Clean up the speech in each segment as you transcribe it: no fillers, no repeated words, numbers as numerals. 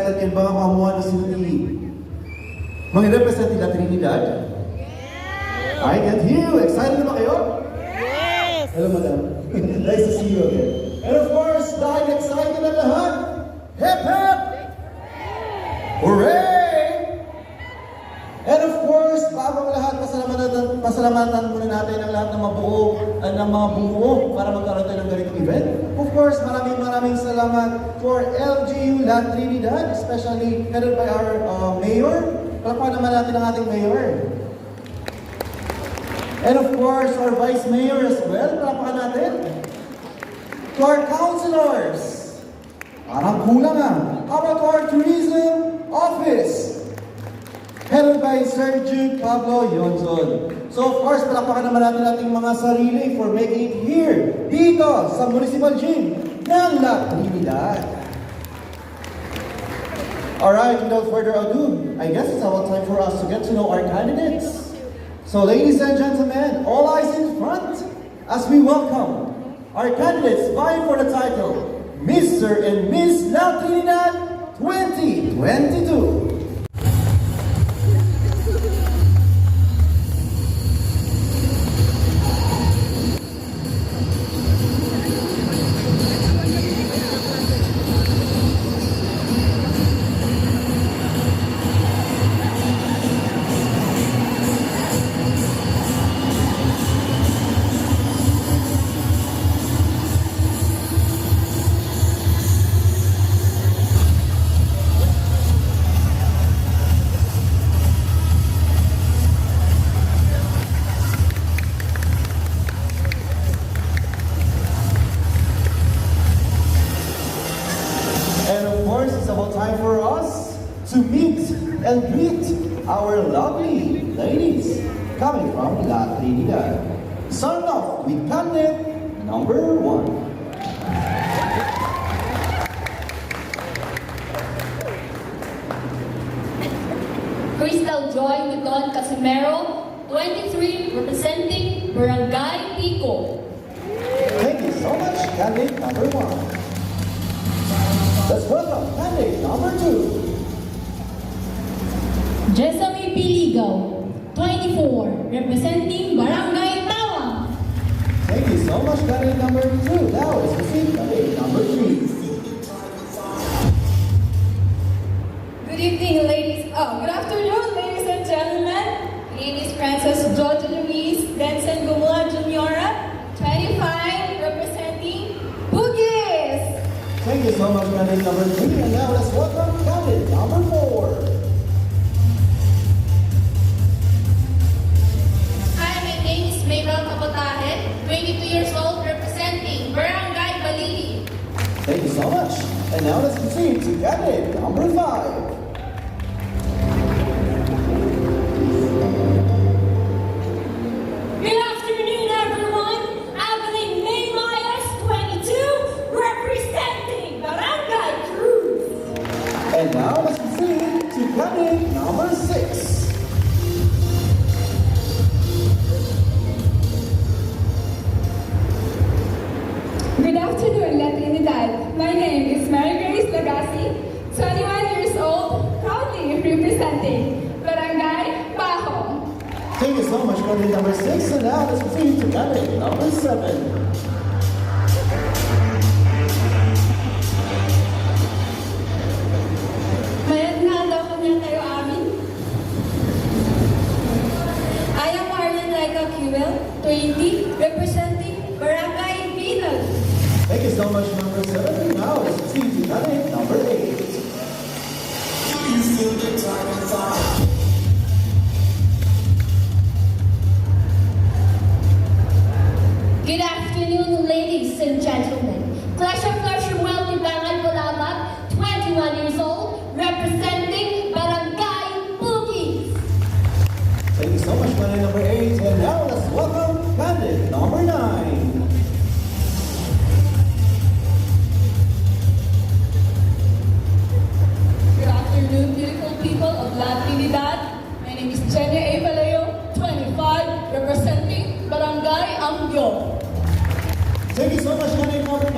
excited kayo ba makamuha ng sili? Mga represent ni Latinidad? Yes! I can hear you. Excited na ba kayo? Yes! Hello, madam. Nice to see you again. And of course, dahil excited na lahat, hip hip! Hooray! And of course, bago ang lahat, pasalamatan muna natin ang lahat ng mga bumuo para magkaroon tayo ng ganitong event. Of course, maraming salamat for LGU La Trinidad, especially headed by our mayor. Palakpakan naman natin ang ating mayor. And of course, our vice mayor as well. Palakpakan natin. To our councilors. Parang kulang ah. How about our tourism office? Headed by Sir Jude Pablo Yonzon. So of course, palakpakan naman natin ating mga sarili for making it here, dito sa Municipal Gym ng La Trinidad. Alright, without further ado, I guess it's about time for us to get to know our candidates. So ladies and gentlemen, all eyes in front as we welcome our candidates vying for the title, Mr. and Miss La Trinidad 2022. Time for us to meet and greet our lovely ladies coming from La Trinidad. Start off with candidate number 1. Crystal Joy Don Casimero, 23, representing Barangay Pico. Thank you so much, candidate number 1. Let's welcome candidate number 2. Jessamine Piligaw, 24, representing Barangay Tawang. Thank you so much, candidate number 2. Now let's proceed candidate number 3. Good evening, ladies. Good afternoon, ladies and gentlemen. My name is Frances Georgia Luis Denson Gumula Juniora, 25, representing Bugis. Thank you so much, candidate number 3. And now let's welcome candidate number 4. Hi, my name is Maybel Cabotaje, 22 years old, representing Barangay Balili. Thank you so much. And now let's proceed to candidate number 5. Good afternoon, everyone. Evelyn Maymayas, 22, representing Barangay Cruz. And now let's proceed to candidate number 6. Good afternoon, La Trinidad. My name is Mary Grace Lagasi, 21 years old, proudly representing Barangay Bajo. Thank you so much, candidate number 6. And now let's proceed to candidate number 7. I am Marian Laika Kiwel, 20, representing Barangay Binal. Thank you so much, number 7. Now let's proceed to candidate number 8. Good afternoon, ladies and gentlemen. Pleasure, wealthy Barangay Bulabat, 21 years old, representing Barangay Bugis. Thank you so much, candidate number 8. And now let's welcome candidate number 9. Good afternoon, beautiful people of La Trinidad. My name is Jenny A. Vallejo, 25, representing Barangay Ambyo. Thank you so much, candidate number 9.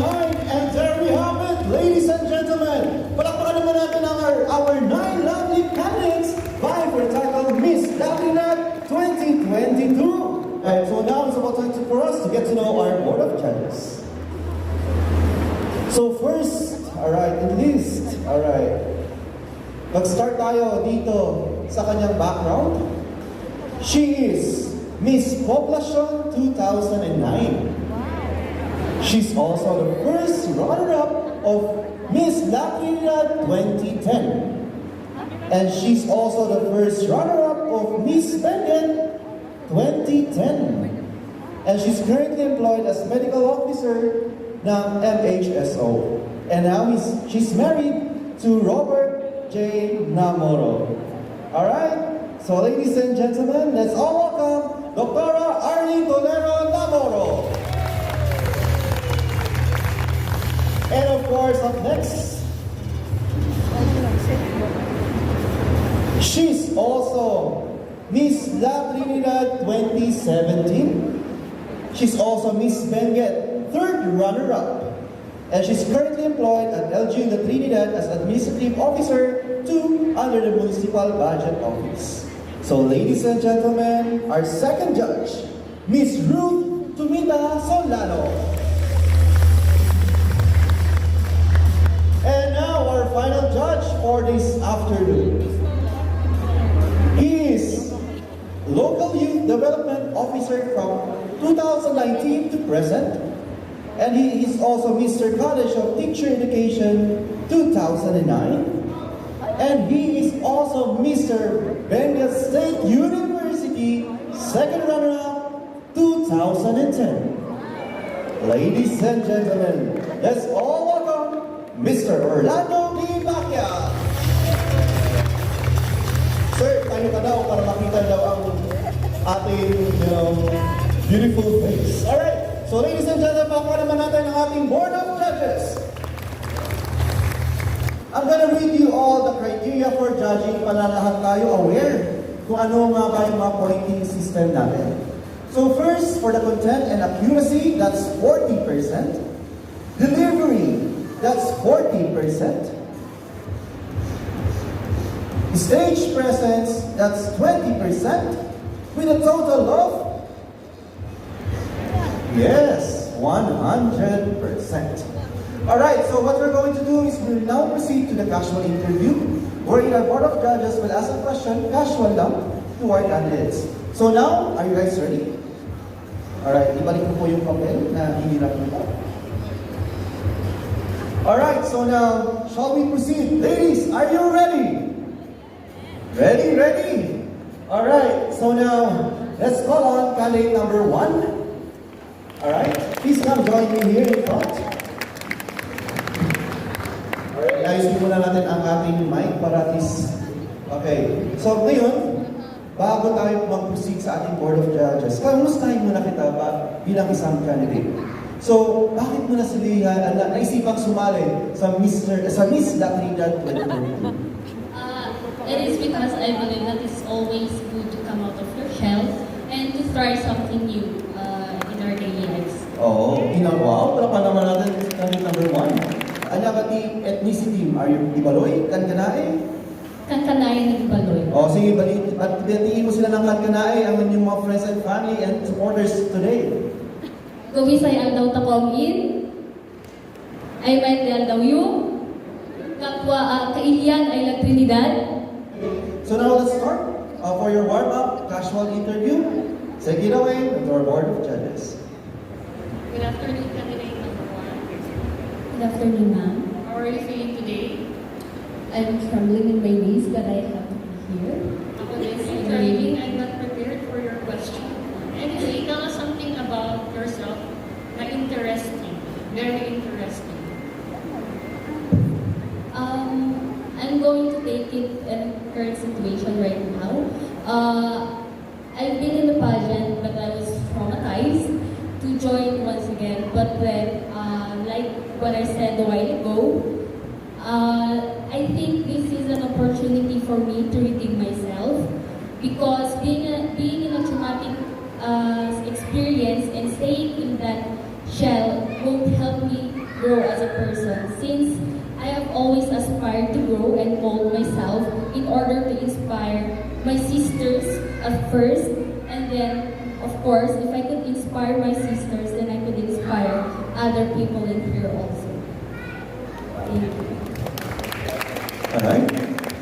And there we have it, ladies and gentlemen. Palakpakan naman natin ang are our 9 lovely candidates vying for the title Miss Latinidad 2022. Alright, so now it's about time for us to get to know our board of judges. So first, alright, at least, alright, mag-start tayo dito sa kanyang background. She is Miss Poblacion 2009. She's also the first runner-up of Miss La Trinidad 2010. And she's also the first runner-up of Miss Pageant 2010. And she's currently employed as medical officer ng MHSO. And now she's married to Robert J. Namoro. Alright? So ladies and gentlemen, let's all welcome Dr. Arlene Tolero Namoro. And of course, up next, she's also Miss La Trinidad 2017. She's also Miss Benguet, third runner-up. And she's currently employed at LG La Trinidad as Administrative Officer 2 under the Municipal Pageant Office. So ladies and gentlemen, our second judge, Miss Ruth Tumita Solano. And now our final judge for this afternoon. He is Local Youth Development Officer from 2019 to present. And he is also Mr. College of Teacher Education 2009. And he is also Mr. Benguet State University second runner-up 2010. Ladies and gentlemen, let's all welcome Mr. Orlando D. Bacchia. Sir, tayo ka daw para makita daw ang ating, beautiful face. Alright, so ladies and gentlemen, pakuha naman natin ang ating Board of Judges. I'm gonna read you all the criteria for judging para lahat tayo aware kung ano nga ba yung mga pointing system natin. So first, for the content and accuracy, that's 40%. Delivery, that's 40%. Stage presence, that's 20%. With a total of, yes, 100%. Alright, so what we're going to do is we'll now proceed to the casual interview, wherein our Board of Judges will ask a question, casual lang, to our candidates. So now, are you guys ready? Alright, ibalik ko po yung papel na hinirap nito. Alright, so now, shall we proceed? Ladies, are you ready? Ready, ready? Alright, so now, let's call on candidate number 1. Alright, please come join me here in front. Alright, ayusin muna natin ang ating mic para at least... Okay, so ngayon, bago tayo mag-proceed sa ating Board of Judges, kamustahin muna kita bilang isang candidate. So, bakit mo na naisipang sumali sa Miss La Trinidad 2022? It is because I believe that it's always good to come out of your shell and to try something new in our daily lives. Oo, wow, pala naman natin candidate number 1. Ano ba di ethnicity? Are you Ibaloy? Kankanae? Kankanae ng Ibaloy. Oh, sige, batiin mo sila ng Kankanae, ang inyong mga friends and family and supporters today. Govisay aldaw tapawin, ay may aldaw yung, kapwa kailian ay La Trinidad. So now let's start for your warm-up casual interview. Take it away with our Board of Judges. Good afternoon, candidate number 1. Good afternoon, ma'am. How are you feeling today? I'm trembling in my knees, but I have to be here. Ako din, driving, I'm not prepared for your question. Anyway, tell us something about yourself na interesting, very interesting. I'm going to take it in current situation right now. I've been in the pageant, but I was traumatized to join once again. But then, like what I said a while ago, I think this is an opportunity for me to redeem myself, because being in a traumatic experience and staying in that shell won't help me grow as a person, since I have always aspired to grow and mold myself in order to inspire my sisters at first, and then, of course, if I could inspire my sisters, then I could inspire other people in here also. Thank you. Alright.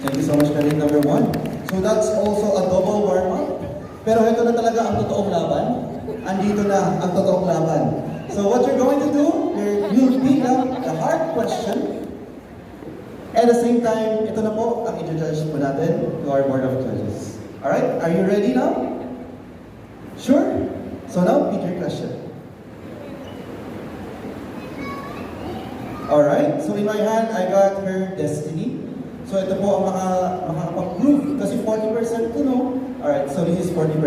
Thank you so much, Karin, number 1. So that's also a double warm-up. Pero ito na talaga ang totoong laban. Andito na ang totoong laban. So what you're going to do, you'll pick up the hard question. At the same time, ito na po ang i-judge po natin to our board of judges. Alright? Are you ready now? Sure? So now, pick your question. Alright, so in my hand, I got her destiny. So ito po ang makakapag-prove. Kasi 40% to know. Alright, so this is 40%.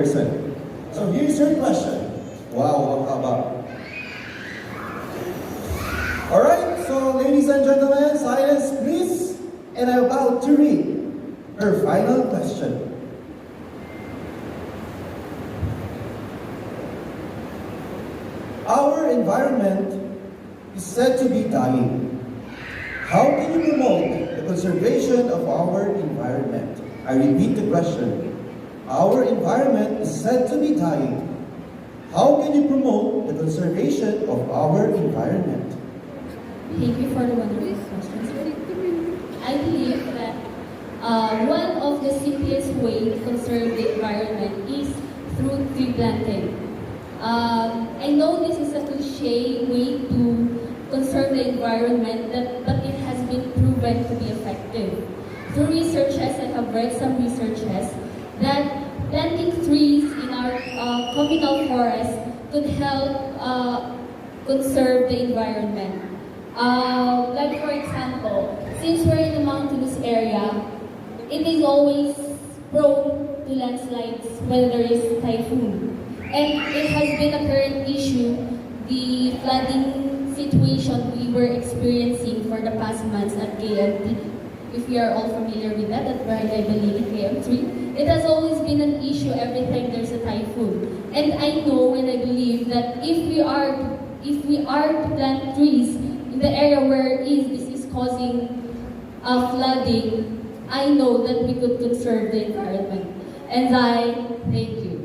So here's your question. Wow, ang haba. Alright, so ladies and gentlemen, silence please. And I'm about to read her final question. Our environment is said to be dying. How can you promote the conservation of our environment? I repeat the question. Our environment is said to be dying. How can you promote the conservation of our environment? Thank you for the wonderful questions. I believe that one of the simplest ways to conserve the environment is through tree planting. I know this is a cliche way to conserve the environment, but it has been proven to be effective. Through researches, I have read some researches that planting trees in our communal forest could help conserve the environment. Like for example, since we're in a mountainous area, it is always prone to landslides when there is typhoon. And it has been a current issue, the flooding situation we were experiencing for the past months at KM3. If we are all familiar with that, at where I believe in KM3, it has always been an issue every time there's a typhoon. And I know and I believe that if we are to plant trees in the area where this is causing flooding, I know that we could conserve the environment. And I thank you.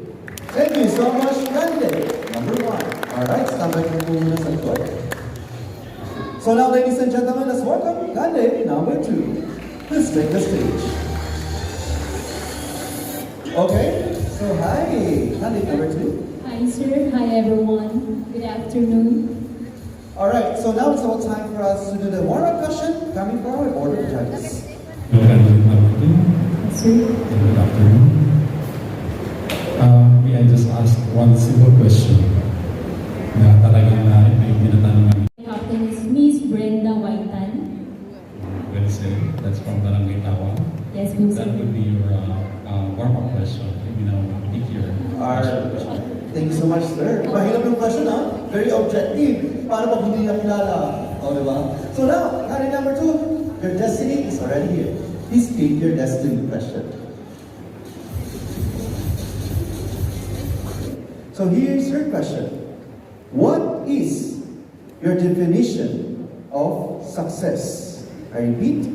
Thank you so much, Gandhi. Number 1. Alright, stand by for 2 minutes and go. So now, ladies and gentlemen, let's welcome Gandhi, number 2. Please take the stage. Okay, so hi, Gandhi, number 2. Hi sir, hi everyone. Good afternoon. Alright, so now it's about time for us to do the warm-up question coming from our board of judges. Yes, sir. Good afternoon. May I just ask one simple question na talagang may binatanong namin. Captain is Miss Brenda Waitan. Well said. That's from Barangay Tawang. Yes, Miss. That would be your warm-up question. You know, pick your question. Thank you so much, sir. Mahirap yung question, ha? Very objective. Paano pag hindi nakilala? O, diba? So now, Gandhi number 2, your destiny is already here. Please pick your destiny question. So here's your question. What is your definition of success? I repeat,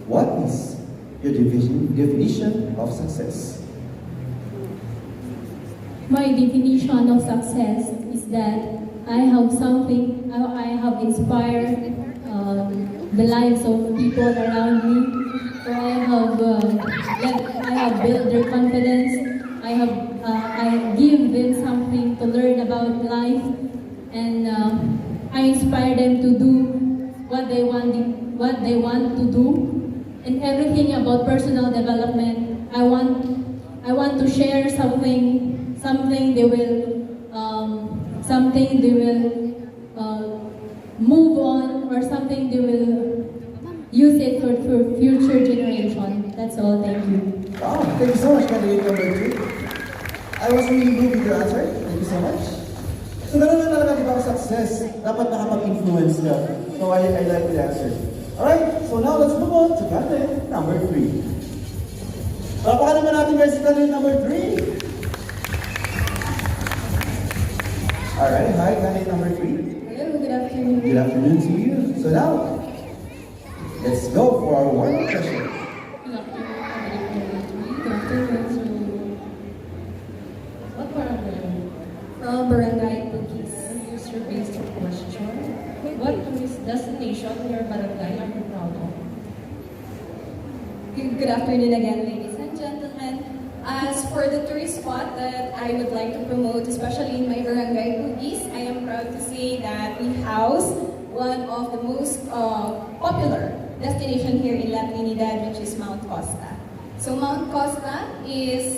what is your definition of success? My definition of success is that I have inspired the lives of people around me. So I have built their confidence. I give them something to learn about life, and I inspire them to do what they want to do, and everything about personal development. I want to share something they will move on, or something they will use it for future generation. That's all. Thank you. Wow, thank you so much, candidate number 2. I was really moved with your answer. Thank you so much. So gano'n na talaga, di ba, success, dapat nakapag-influence ka. So I like the answer. Alright, so now let's move on to candidate number 3. Papakan naman natin guys si candidate number 3. Alright, hi, candidate number 3. Hello, good afternoon. Good afternoon to you. So now, Let's go for our one question. Good afternoon. Good afternoon. So, what barangay? From Barangay Bugis. User-based question. What tourist destination in your barangay are you proud of? Good afternoon again, ladies and gentlemen. As for the tourist spot that I would like to promote, especially in my barangay Bugis, I am proud to say that we house one of the most popular destination here in Latinidad, which is Mount Costa. So Mount Costa is,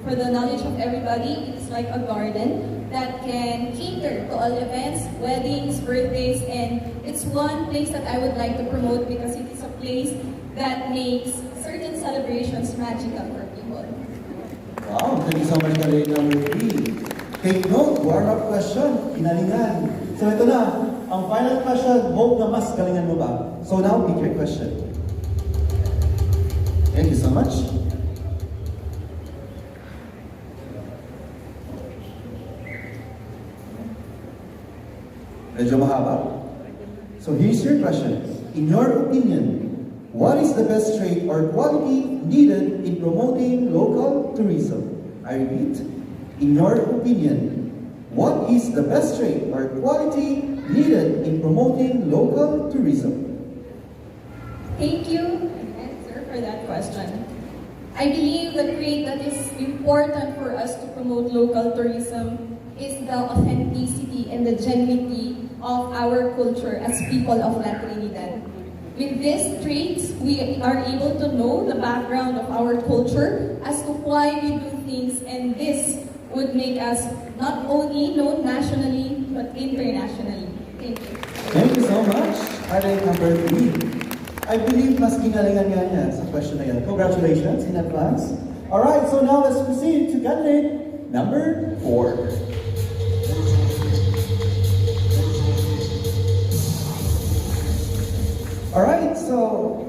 for the knowledge of everybody, it's like a garden that can cater to all events, weddings, birthdays, and it's one place that I would like to promote because it is a place that makes certain celebrations magical for people. Wow, thank you so much, Kalay number 3. Take note, warm-up question, kinalingan. So ito na, ang final question, hope na mas galingan mo ba? So now, pick your question. Thank you so much. Medyo mahaba. So here's your question. In your opinion, what is the best trait or quality needed in promoting local tourism? I repeat, in your opinion, what is the best trait or quality needed in promoting local tourism? Thank you, sir, for that question. I believe the trait that is important for us to promote local tourism is the authenticity and the genuinity of our culture as people of La Trinidad. With these traits, we are able to know the background of our culture as to why we do things, and this would make us not only known nationally, but internationally. Thank you. Thank you so much. Highlight number 3. I believe mas kinalingan nga niya sa question na yan. Congratulations in advance. Alright, so now let's proceed to candidate number 4. Alright, so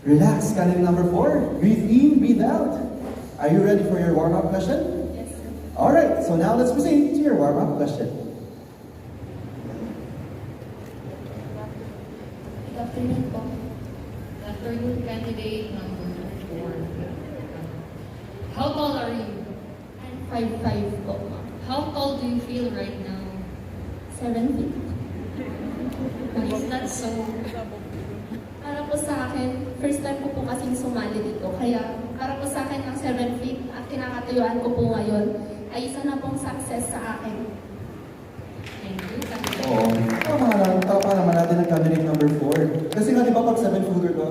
relax, candidate number 4. Breathe in, breathe out. Are you ready for your warm-up question? Yes, sir. Alright, so now let's proceed to your warm-up question. Good afternoon po. Good afternoon, candidate number 4. How tall are you? I'm 5'5" po. How tall do you feel right now? 7 feet. Is that so? Para po sa akin, first time ko po kasing sumali dito. Kaya para po sa akin ang 7 feet at kinakatuyuan ko po ngayon ay isa na pong success sa akin. Thank you. Oo. Tama naman natin ang candidate number 4. Kasi nga di ba pag 7-footer ka,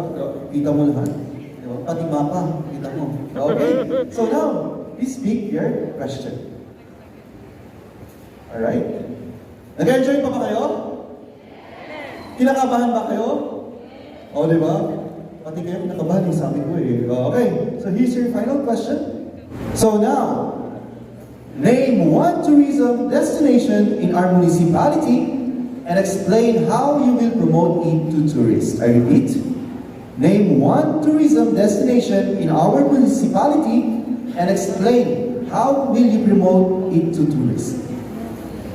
kita mo lahat. Di ba? Pati mapa, kita mo. Okay. So now, please speak your question. Alright? Nag-enjoy pa ba kayo? Kinakabahan ba kayo? O, di ba? Pati kayo kinakabahan, yung sabi ko eh. Okay. So here's your final question. So now, name one tourism destination in our municipality and explain how you will promote it to tourists. I repeat, name one tourism destination in our municipality and explain how will you promote it to tourists.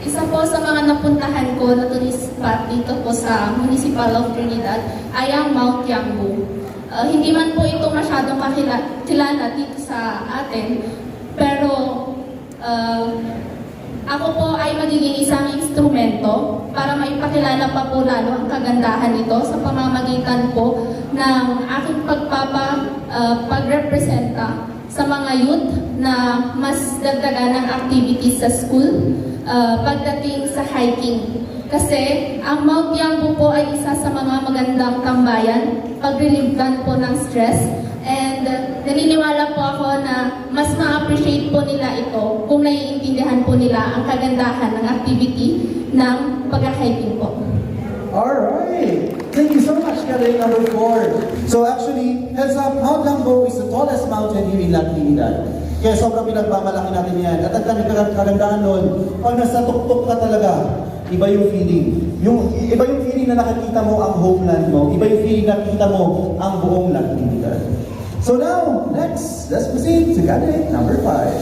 Isa po sa mga napuntahan ko na tourist spot dito po sa Municipal of Trinidad ay ang Mount Yangbu. Hindi man po ito masyadong kilala dito sa atin, pero ako po ay magiging isang instrumento para maipakilala pa po lalo ang kagandahan nito sa pamamagitan po ng aking pagrepresenta sa mga youth na mas dagdagan ng activities sa school pagdating sa hiking. Kasi ang Mount Yangbu po ay isa sa mga magandang tambayan, pag-relievean po ng stress, and naniniwala po ako na mas ma-appreciate po nila ito kung naiintindihan po nila ang kagandahan ng activity ng pag-hiking po. Alright! Thank you so much, candidate number 4. So actually, heads up, Mount Yangbu is the tallest mountain here in Latinidad. Kaya sobrang pinagmamalaki natin yan. At ang kagandahan nun, pag nasa tuktok ka talaga, iba yung feeling. Iba yung feeling na nakikita mo ang homeland mo. Iba yung feeling na nakikita mo ang buong Latinidad. So now, next, let's proceed to candidate number 5.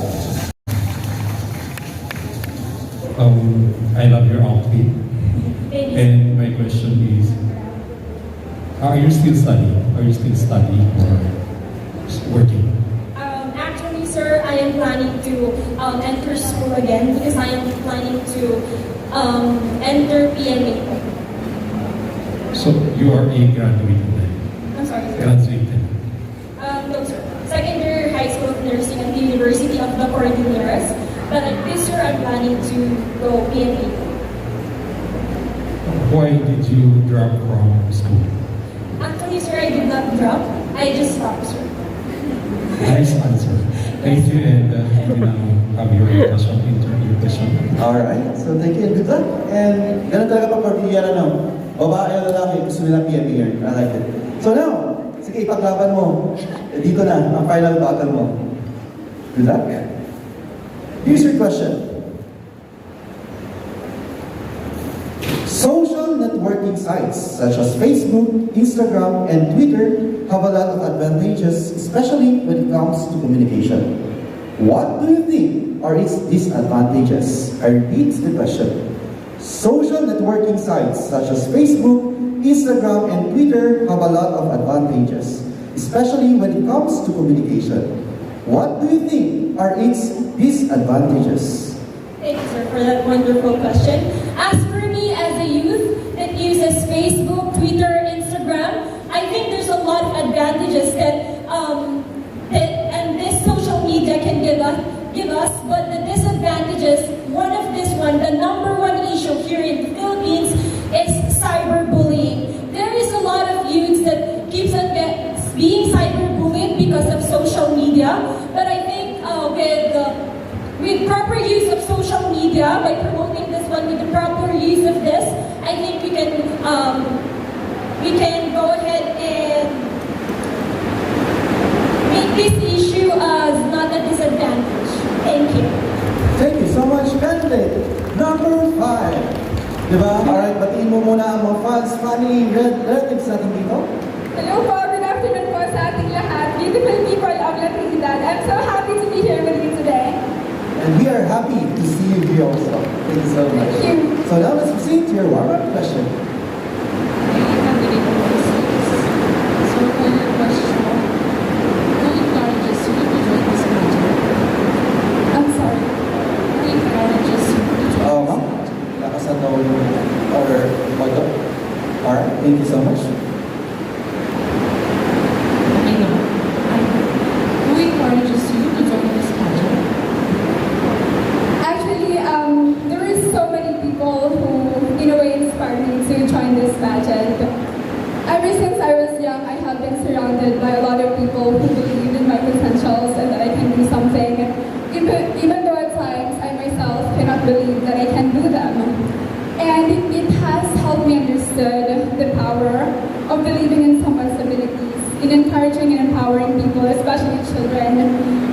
I love your outfit. And my question is, Are you still studying? Are you still studying or working? Actually, sir, I am planning to enter school again because I am planning to enter PMA. So you are a graduate then? I'm sorry, sir. Graduated. No, sir. Second year high school of nursing at the University of the Cordilleras. But this year, I'm planning to go PMA. Why did you drop from school? Actually, sir, I did not drop. I just stopped, sir. Nice answer. Thank you, and you now have your question. Alright, so thank you and good luck. And ganun talaga pa Cordillera, no? Babae o lalaki, gusto nila PMA here. I like it. So now, sige, ipaglaban mo. Dito na, ang final battle mo. Good luck. Here's your question. Social networking sites such as Facebook, Instagram, and Twitter have a lot of advantages, especially when it comes to communication. What do you think are its disadvantages? I repeat the question. Social networking sites such as Facebook, Instagram, and Twitter have a lot of advantages, especially when it comes to communication. What do you think are its disadvantages? Thank you, sir, for that wonderful question. As for me, as a youth that uses Facebook, Twitter, Instagram, I think there's a lot of advantages that and this social media can give us. But the disadvantages, the number one issue here in the Philippines is cyberbullying. There is a lot of youths that keeps on being cyberbullied because of social media. But I think with proper use of social media, by promoting this one with the proper use of this, I think we can go ahead and make this issue as not a disadvantage. Thank you. Thank you so much, candidate number 5. Diba? Alright, batiin mo muna ang mga fans, family, relatives natin dito. Hello po, good afternoon po sa ating lahat. Beautiful people of Latinidad. I'm so happy to be here with you today. And we are happy to see you here also. Thank you so much. Thank you. So now let's proceed to your warm-up question. I'm sorry. Ma'am, nakasan daw or modo. Alright, thank you so much. Actually, there is so many people who, in a way, inspired me to join this pageant. Ever since I was young, I have been surrounded by a lot of people who believe in my potentials and that I can do something, even though at times I myself cannot believe that I can do them. And it has helped me understand the power of believing in someone's abilities, in encouraging and empowering people, especially children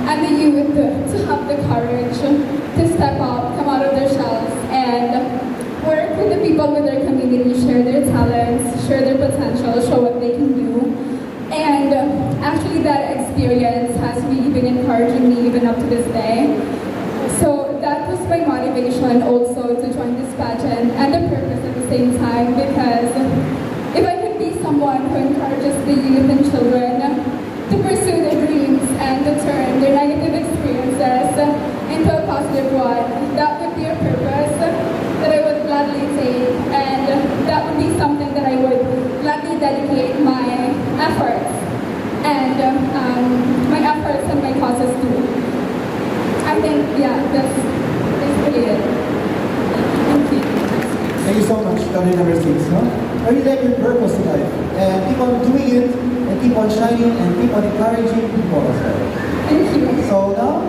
and the youth, to have the courage to step up, come out of their shells, and work with the people with their community, share their talents, share their potential, show what they can do. And actually that experience has really been encouraging me even up to this day. So that was my motivation also to join this pageant, and the purpose at the same time, because if I could be someone who encourages the youth and children to pursue their dreams and to turn their negative experiences into a positive one, that would be a purpose that I would gladly take, and that would be something that I would gladly dedicate my efforts and my causes to. I think, yeah, that's basically it. Thank you. Thank you so much, candidate number 6. No? I really like your purpose in life. And keep on doing it, and keep on shining, and keep on encouraging people as well. Thank you. So now,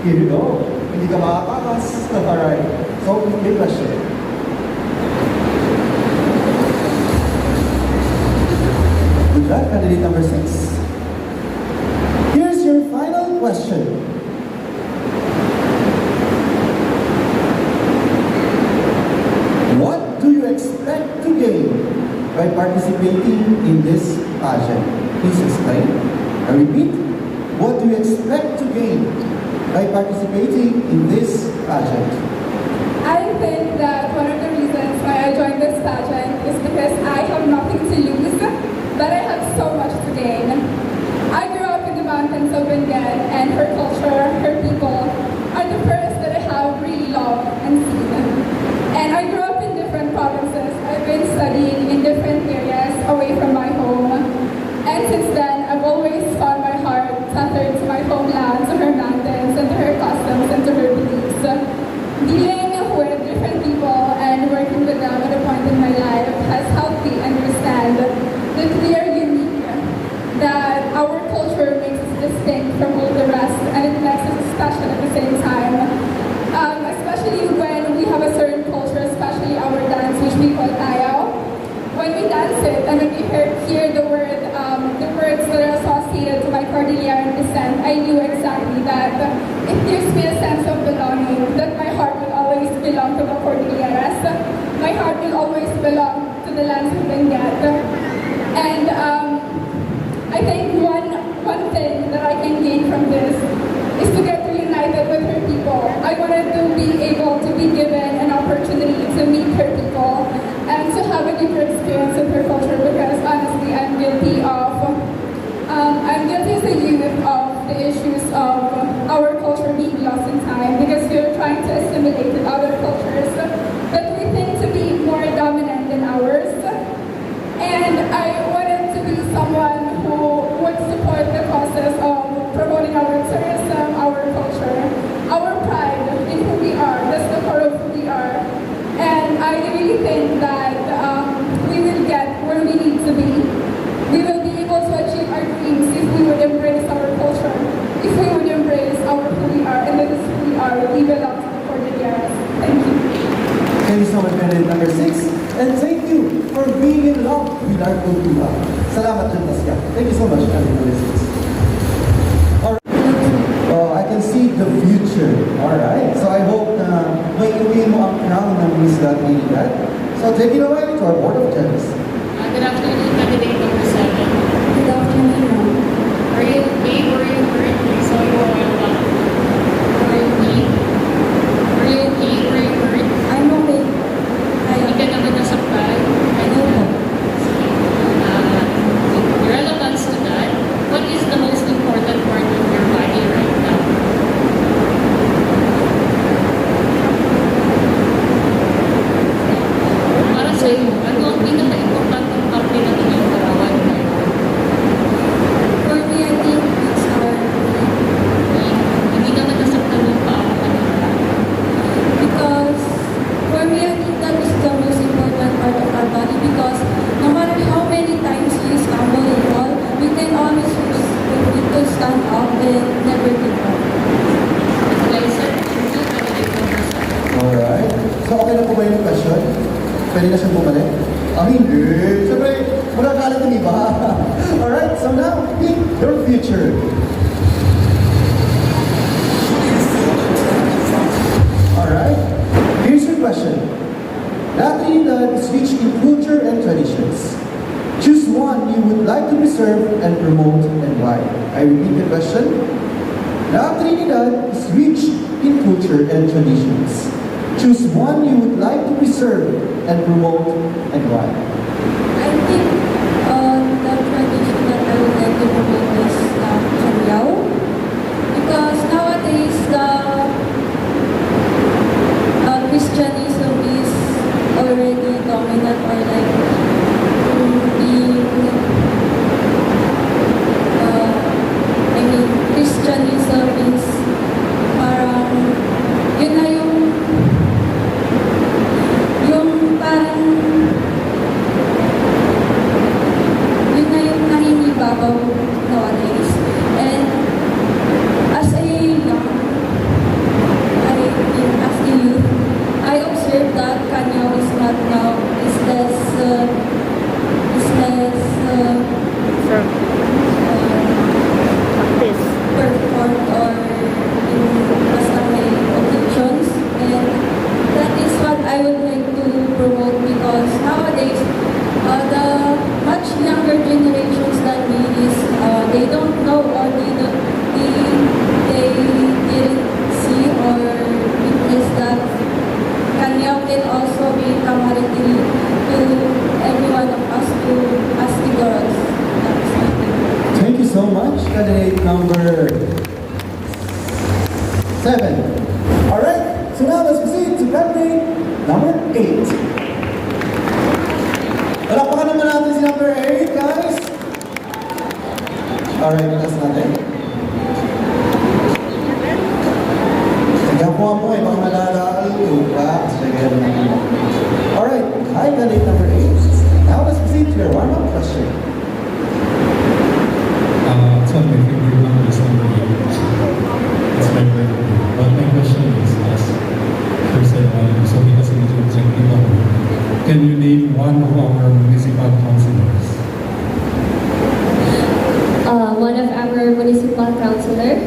here you go. Hindi ka makakakas. Alright. So, big question. Good luck, candidate number 6. Here's your final question. What do you expect to gain by participating in this pageant? Please explain. I repeat, what do you expect to gain by participating in this pageant? I think that one of the reasons why I joined this pageant is because I have nothing to lose but I have so much to gain. I grew up in the mountains of Benguet, and her culture, her people, are the first that I have really loved and seen. And I grew up in different provinces. I've been studying in different areas away from my home. And since then, I've always found my heart tethered to my homeland, to her mountains, and to her customs, and to her beliefs. Dealing with different people and working with them at a point in my life has helped me understand that we are unique, that our culture makes us distinct from all the rest, and it makes us special at the same time. Especially when we have a certain culture, especially our dance, which we call tayaw. When we dance it, and when we hear the words that are associated to my Cordilleran descent, I knew exactly that it gives me a sense of belonging, that my heart will always belong to the Cordilleras. My heart will always belong to the lands of Benguet. And I think one thing that I can gain from this is to get reunited with her people. I wanted to be able to be given an opportunity to meet her people and to have a deeper experience with her culture, because honestly, I'm guilty as a youth of the issues of our culture being lost in time, because we are trying to assimilate with other cultures that we think to be more dominant than ours. And I wanted to be someone who would support the process of promoting our tourism, our culture, our pride in who we are. That's the core of who we are. And I really think that we will get where we need to be. We will be able to achieve our dreams if we would embrace our culture, if we would embrace who we are, and that is who we are. We belong to the Cordilleras. Thank you. Thank you so much, candidate number 6. And thank you for being in love with our kultura. Salamat din, Tasca. Thank you so much, candidate number 6. Oh, I can see the future. Alright. So I hope na may iuwi mo ang crown ng Miss La Trinidad. So take it away to our Board of Judges. Good afternoon, candidate number 7. Good afternoon. Are you okay? Were you hurt? I saw you were on top. Were you okay? Were you okay? Were you hurt? I'm okay. Hindi ka naman nasaktan? I know po. In relevance to that, what is the most important part of your body right now? Para sa iyo, ano ang pinaka-importanteng parte ng inyong katawan ngayon? For me, I think it's our Hindi naman nasaktan yung paa mo kanina. because for me, I think that is the most important part of our body, because no matter how many times you stumble and fall, we can always use it to stand up and never give up. Lisa, you candidate number 7. Alright. So okay na po ba yung question? Pwede na siyang bumalik? Hindi. Siyempre, magagalit ng iba. Alright, so now, pick your future. Alright, here's your question. Latinidad is rich in culture and traditions. Choose one you would like to preserve and promote, and why. I repeat the question. Latinidad is rich in culture and traditions. Choose one you would like to preserve and promote, and why. I think the tradition that I would like to promote is Kanyao, because nowadays the Christianism is already dominant, or like being Christianism is parang yun na yung parang Alright, so now let's proceed to candidate number 8. Palakpakan naman natin si number 8, guys. Alright, taas natin. Sige po ang po, ibang malalaal. Alright, hi, candidate number 8. Now let's proceed to your warm-up question. So my favorite number is number 8. It's my birthday. But my question is, as first so because medyo objective ako, can you name one of our municipal councilors? One of our municipal councilor.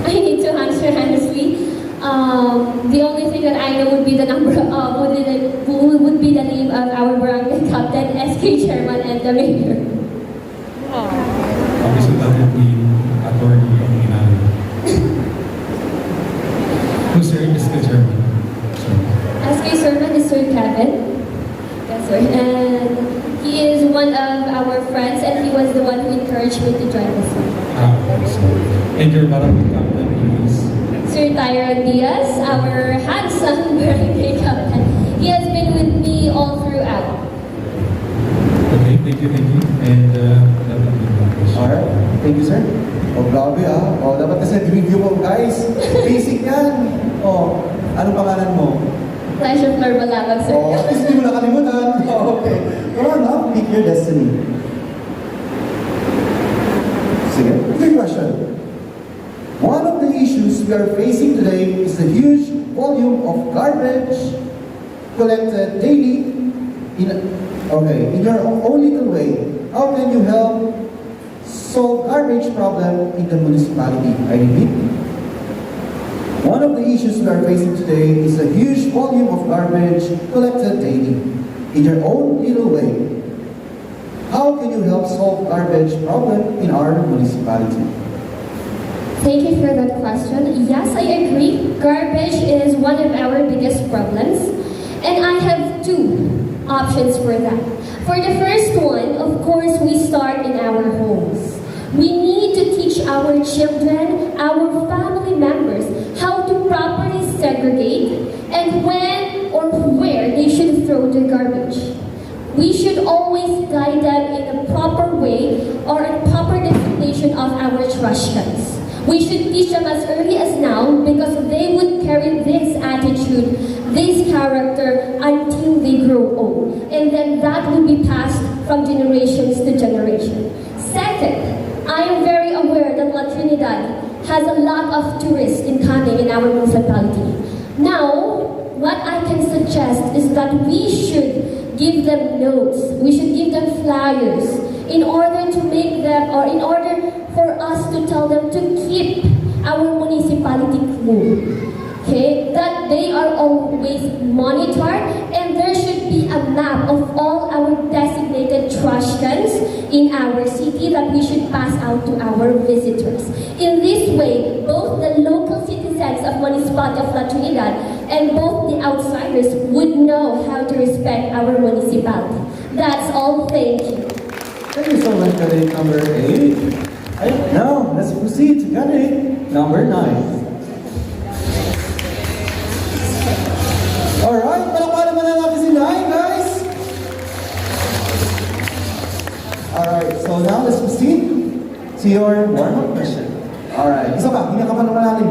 I need to answer honestly. The only thing that I know would be the would be the name of our barangay captain, SK chairman, and the mayor. Obviously, that would be attorney Latinidad. Who's your SK chairman? SK chairman is Sir Kevin. Yes, sir. And he is one of our friends, and he was the one who encouraged me to join this one. Okay, so, and your barangay captain is? Sir Tyron Diaz, our handsome barangay captain. He has been with me all throughout. Okay, thank you. And that would be my question. Alright, thank you, sir. Oh, grabe ah. Oh, dapat kasi review mo, guys. Basic yan. Oh, anong pangalan mo? Pleasure Flor Balabag, sir. Oh, at least hindi mo nakalimutan. Oh, okay. Come on now, pick your destiny. Sige, good question. One of the issues we are facing today is the huge volume of garbage collected daily in your own little way. How can you help solve garbage problem in the municipality? I repeat. One of the issues we are facing today is the huge volume of garbage collected daily in your own little way. How can you help solve garbage problem in our municipality? Thank you for that question. Yes, I agree. Garbage is one of our biggest problems. And I have two options for that. For the first one, of course, we start in our homes. We need to teach our children, our family members, how to properly segregate and when or where they should throw their garbage. We should always guide them in a proper way or a proper destination of our trash cans. We should teach them as early as now because they would carry this attitude, this character until they grow old. And then that will be passed from generations to generation. Second, I am very aware that La Trinidad has a lot of tourists incoming in our municipality. Now, what I can suggest is that we should give them notes, we should give them flyers in order to make them, or in order for us to tell them to keep our municipality clean. Okay, that they are always monitored, and there should be a map of all our designated trash cans in our city that we should pass out to our visitors. In this way, both the local citizens of Municipality of La Trinidad and both the outsiders would know how to respect our municipality. That's all. Thank you. Thank you so much, candidate number 8. Now, let's proceed to candidate number 9. Alright, palakpakan naman na natin si 9, guys. Alright, so now let's proceed to your warm-up question. Alright, isa pa, hindi ka pa naman natin.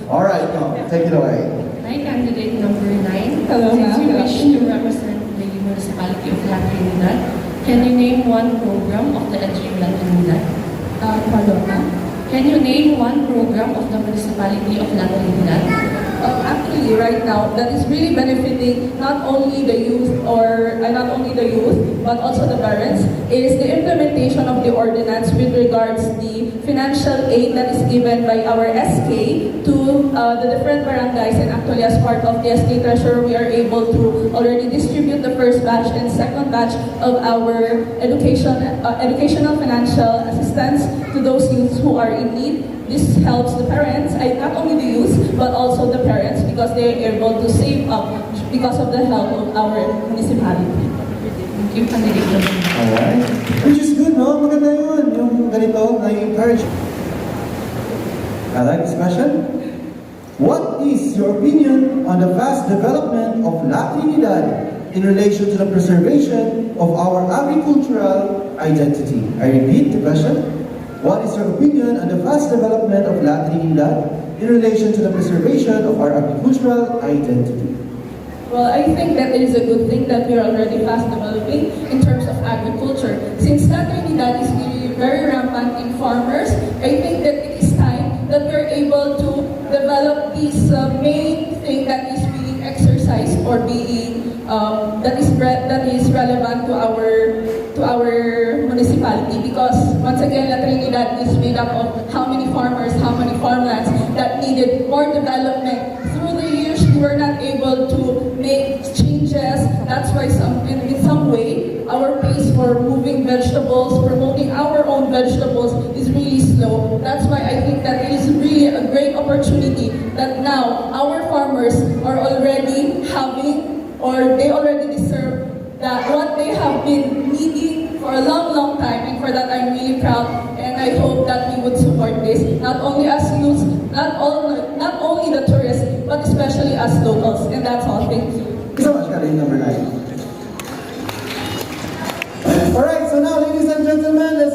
Alright, no, take it away. Hi, candidate number 9. Hello, Since you ma'am. wish to represent the Municipality of Latinidad, can you name one program of the LGU Latinidad? Can you name one program of the Municipality of Latinidad? Actually, right now, that is really benefiting not only the youth but also the parents, is the implementation of the ordinance with regards the financial aid that is given by our SK to the different barangays. And actually, as part of the SK Treasurer, we are able to already distribute the first batch and second batch of our educational financial assistance to those youths who are in need. This helps the parents, not only the youth, but also the parents, because they are able to save up because of the help of our municipality. Thank you, candidate. Alright. Which is good, no? Maganda yun. Yung ganito, na-encourage. I like this question. What is your opinion on the vast development of Latinidad in relation to the preservation of our agricultural identity? I repeat the question. What is your opinion on the vast development of Latinidad in relation to the preservation of our agricultural identity? Well, I think that it is a good thing that we are already fast developing in terms of agriculture. Since Latinidad is really very rampant in farmers, I think that it is time that we're able to develop this main thing that is being exercised or being that is relevant to our municipality, because once again, La Trinidad is made up of how many farmers, how many farmlands that needed more development. Through the years, we were not able to make changes. That's why in some way, our pace for moving vegetables, promoting our own vegetables is really slow. That's why I think that it is really a great opportunity that now our farmers are already having, or they already deserve that what they have been needing for a long time, and for that I'm really proud, and I hope that we would support this, not only as youths, not only the tourists, but especially as locals, and that's all. Thank you. Thank you so much, Karin, number 9. Alright, so now ladies and gentlemen,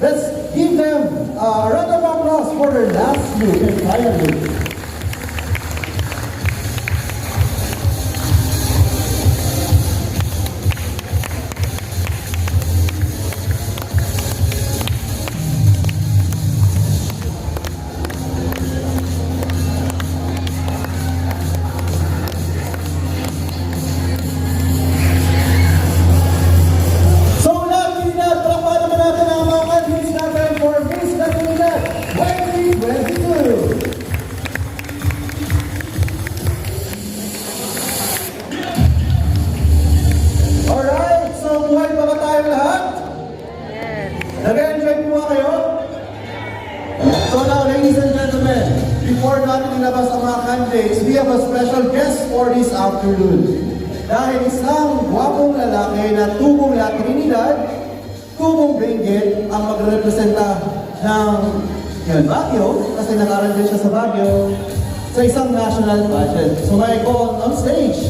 let's give them a round of applause for their last look and final look. So now, ladies and gentlemen, before natin ilabas ang mga candidates, we have a special guest for this afternoon. Dahil isang gwapong lalaki na tubong La Trinidad, tubong Benguet, ang magre-representa ng Baguio, kasi nakaran din siya sa Baguio, sa isang national pageant. So may go on stage.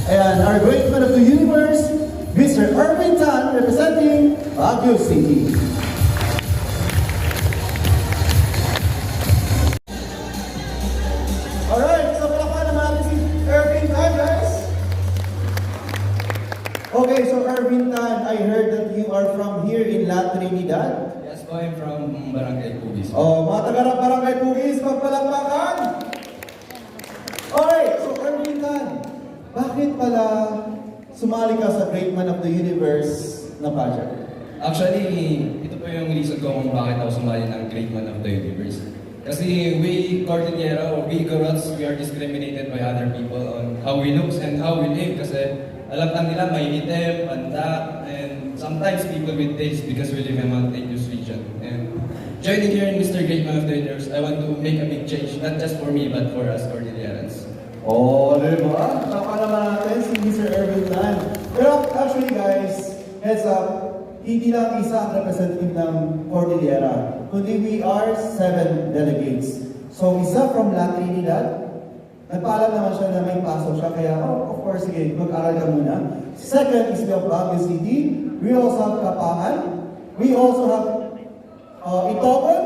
And our great man of the universe, Mr. Irvin Tan, representing Baguio City. Alright, so palakpakan naman natin si Irvin Tan, guys. Okay, so Irvin Tan, I heard that you are from here in La Trinidad. Yes po, I'm from Barangay Pugis. Oh, mga taga Barangay Pugis, magpalakpakan! Alright, so Irvin Tan, bakit pala sumali ka sa Great Man of the Universe na pageant? Actually, ito po yung reason ko kung bakit ako sumali ng Great Man of the Universe. Kasi we Cordillera or we Igorots, we are discriminated by other people on how we look and how we live. Kasi alam nila may itim, panda, and sometimes people with taste because we live in a mountainous region. And joining here in Mr. Great Man of the Universe, I want to make a big change, not just for me, but for us Cordillerans. Oh, diba? Saka naman natin si Mr. Irvin Tan. Pero actually guys, heads up, hindi lang isa ang representative ng Cordillera, kundi we are 7 delegates. So isa from La Trinidad, nagpaalam naman siya na may pasok siya, kaya of course, sige, mag-aral ka muna. Second is we have Baguio City, we also have Kapangan, we also have Itogon,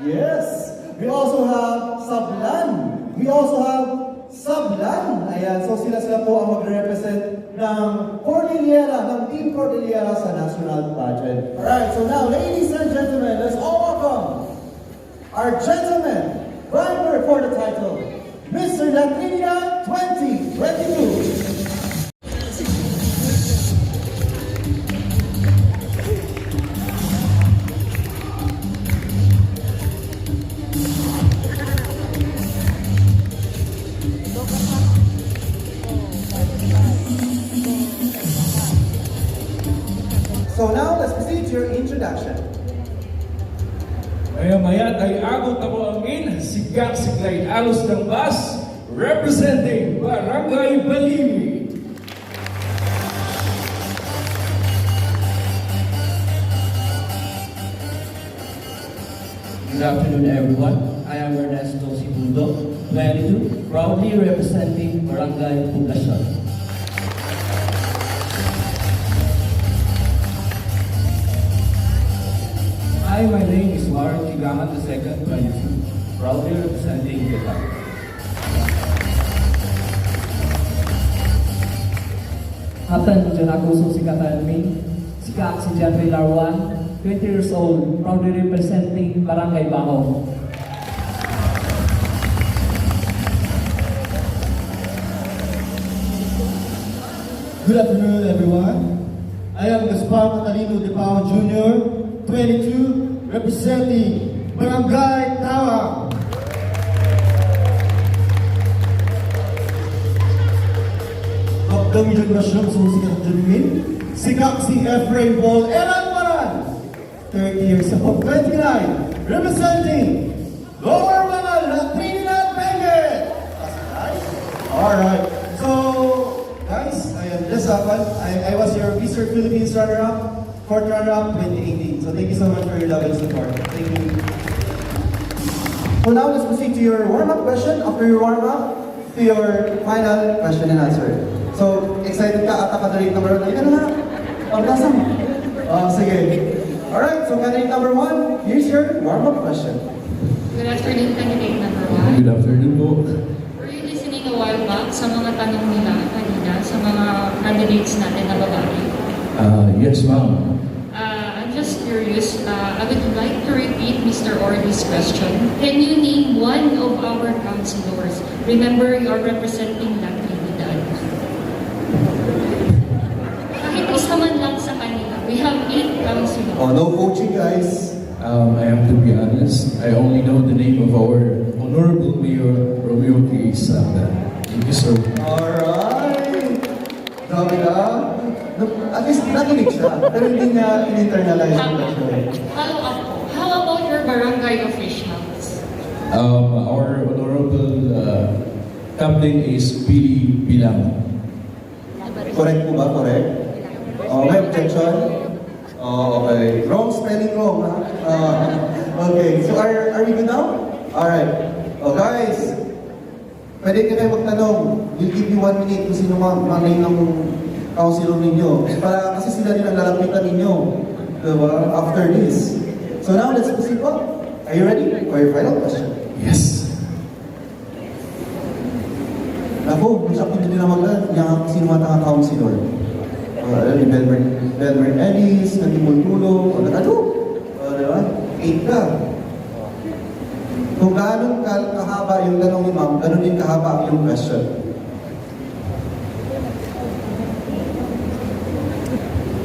yes, we also have Sablan, we also have Sablan. Ayan, so sila po ang magre-represent ng Cordillera, ng Team Cordillera sa National Pageant. Alright, so now, ladies and gentlemen, let's all welcome our gentleman, rider for the title, Mr. La Trinidad 2022. So now, let's proceed to your introduction. Maya-maya ay agot ako amin, sigak-siglay alos ng bus, representing Barangay Balimi. Good afternoon, everyone. I am Ernesto Sibundo, proudly representing Barangay Poblacion. Hi, my name is Warren Kigaman II, 22, proudly representing Vietnam. Hatan dyan ako sa sikatan mi. Sika si Jeffrey Larwan, 20 years old, proudly representing Barangay Baho. Good afternoon, everyone. I am Gaspar Catalino de Pao Jr., 22, representing Barangay Tawa. Dr. John Basham, susikat Junwin. Sikak si Ephraim Paul Eran Maran, 30 years old, 29, representing Lower Mga Latinidad pageant. Alright, so guys, I am just I was your Mr. Philippines runner-up, fourth runner-up 2018. So thank you so much for your love and support. Thank you. So now let's proceed to your warm-up question. After your warm-up, to your final question and answer. So, excited ka at candidate number 1? Ika na nga. Pagkasam. Sige. Alright, so candidate number 1, here's your warm-up question. Good afternoon, candidate number 1. Good afternoon po. Were you listening a while back sa mga tanong nila kanina sa mga candidates natin na babae? Yes, ma'am. I'm just curious. I would like to repeat Mr. Orly's question. Can you name one of our councilors? Remember, you're representing Latinidad. Kahit isa man lang sa kanila. We have 8 councilors. Oh, no coaching, guys. I have to be honest. I only know the name of our Honorable Mayor Romeo K. Santa. Thank you, sir. Alright. Dami ka. At least nakinig siya. Pero hindi niya in-internalize yung question. Follow up po. How about your barangay officials? Our Honorable Captain is Billy Bilang. Correct po ba? Correct? May objection? Okay. Wrong spelling wrong, ha? Okay. So are we good now? Alright. Oh, guys. Pwede ka kayo magtanong. We'll give you 1 minute kung sino mga name ng councilor ninyo. Para kasi sila din ang lalapitan ninyo. Diba? After this. So now, let's proceed po. Are you ready for your final question? Yes. Ako, masakit din naman yung sino mga councilor. Belmer Ellis, Nagimultulo, diba? 8 ka. Kung gano'n kahaba yung tanong ni ma'am, gano'n din kahaba yung question.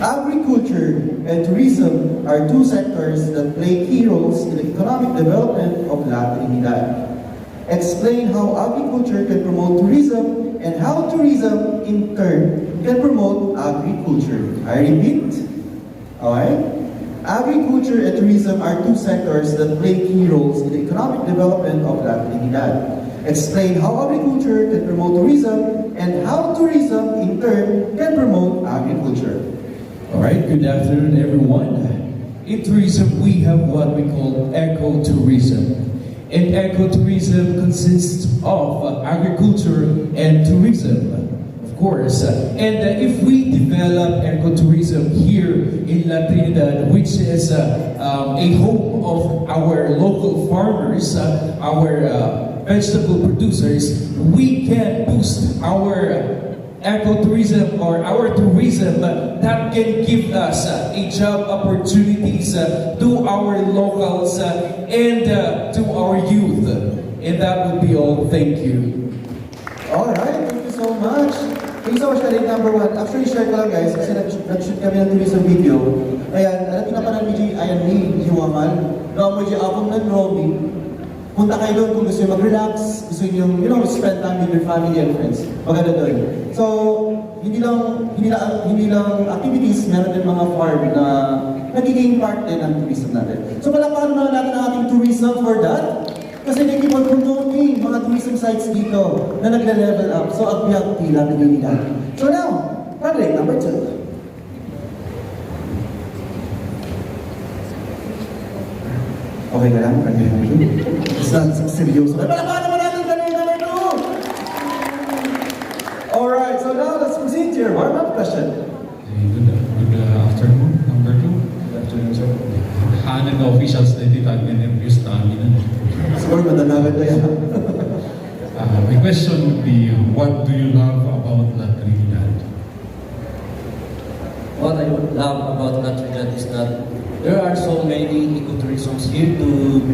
Agriculture and tourism are 2 sectors that play key roles in the economic development of Latinidad. Explain how agriculture can promote tourism and how tourism, in turn, can promote agriculture. I repeat. Alright? Agriculture and tourism are 2 sectors that play key roles in the economic development of Latinidad. Explain how agriculture can promote tourism and how tourism, in turn, can promote agriculture. Alright, good afternoon everyone. In tourism, we have what we call ecotourism. And ecotourism consists of agriculture and tourism, of course. And if we develop ecotourism here in La Trinidad, which is a home of our local farmers, our vegetable producers, we can boost our ecotourism or our tourism that can give us a job opportunities to our locals and to our youth. And that would be all. Thank you. Alright, thank you so much. Thank you so much, candidate number 1. Actually, share ko lang guys, kasi nag-shoot kami ng tourism video. Ayan, alam na pa ng BG, ayan ni Jiwaman. Naamoy siya akong nag-roaming. Punta kayo doon kung gusto nyo mag-relax, gusto nyo, spend time with your family and friends. Maganda doon. So, hindi lang activities, meron din mga farm na nagiging part din ng tourism natin. So, palakpakan na natin ang ating tourism for that. Kasi may keep on promoting mga tourism sites dito na nagle-level up. So, agbyag tila Latinidad. So now, candidate number 2. Okay ka lang? Candidate number 2? It's not seryoso. Palakpakan naman natin candidate number 2! your warm-up question. Good afternoon, number 2. Good afternoon, sir. Hanan na officials na ititag and abuse na amin. Siguro madanagan ko yan. My question would be, what do you love about La Trinidad? What I love about Latinidad is that there are so many ecotourisms here to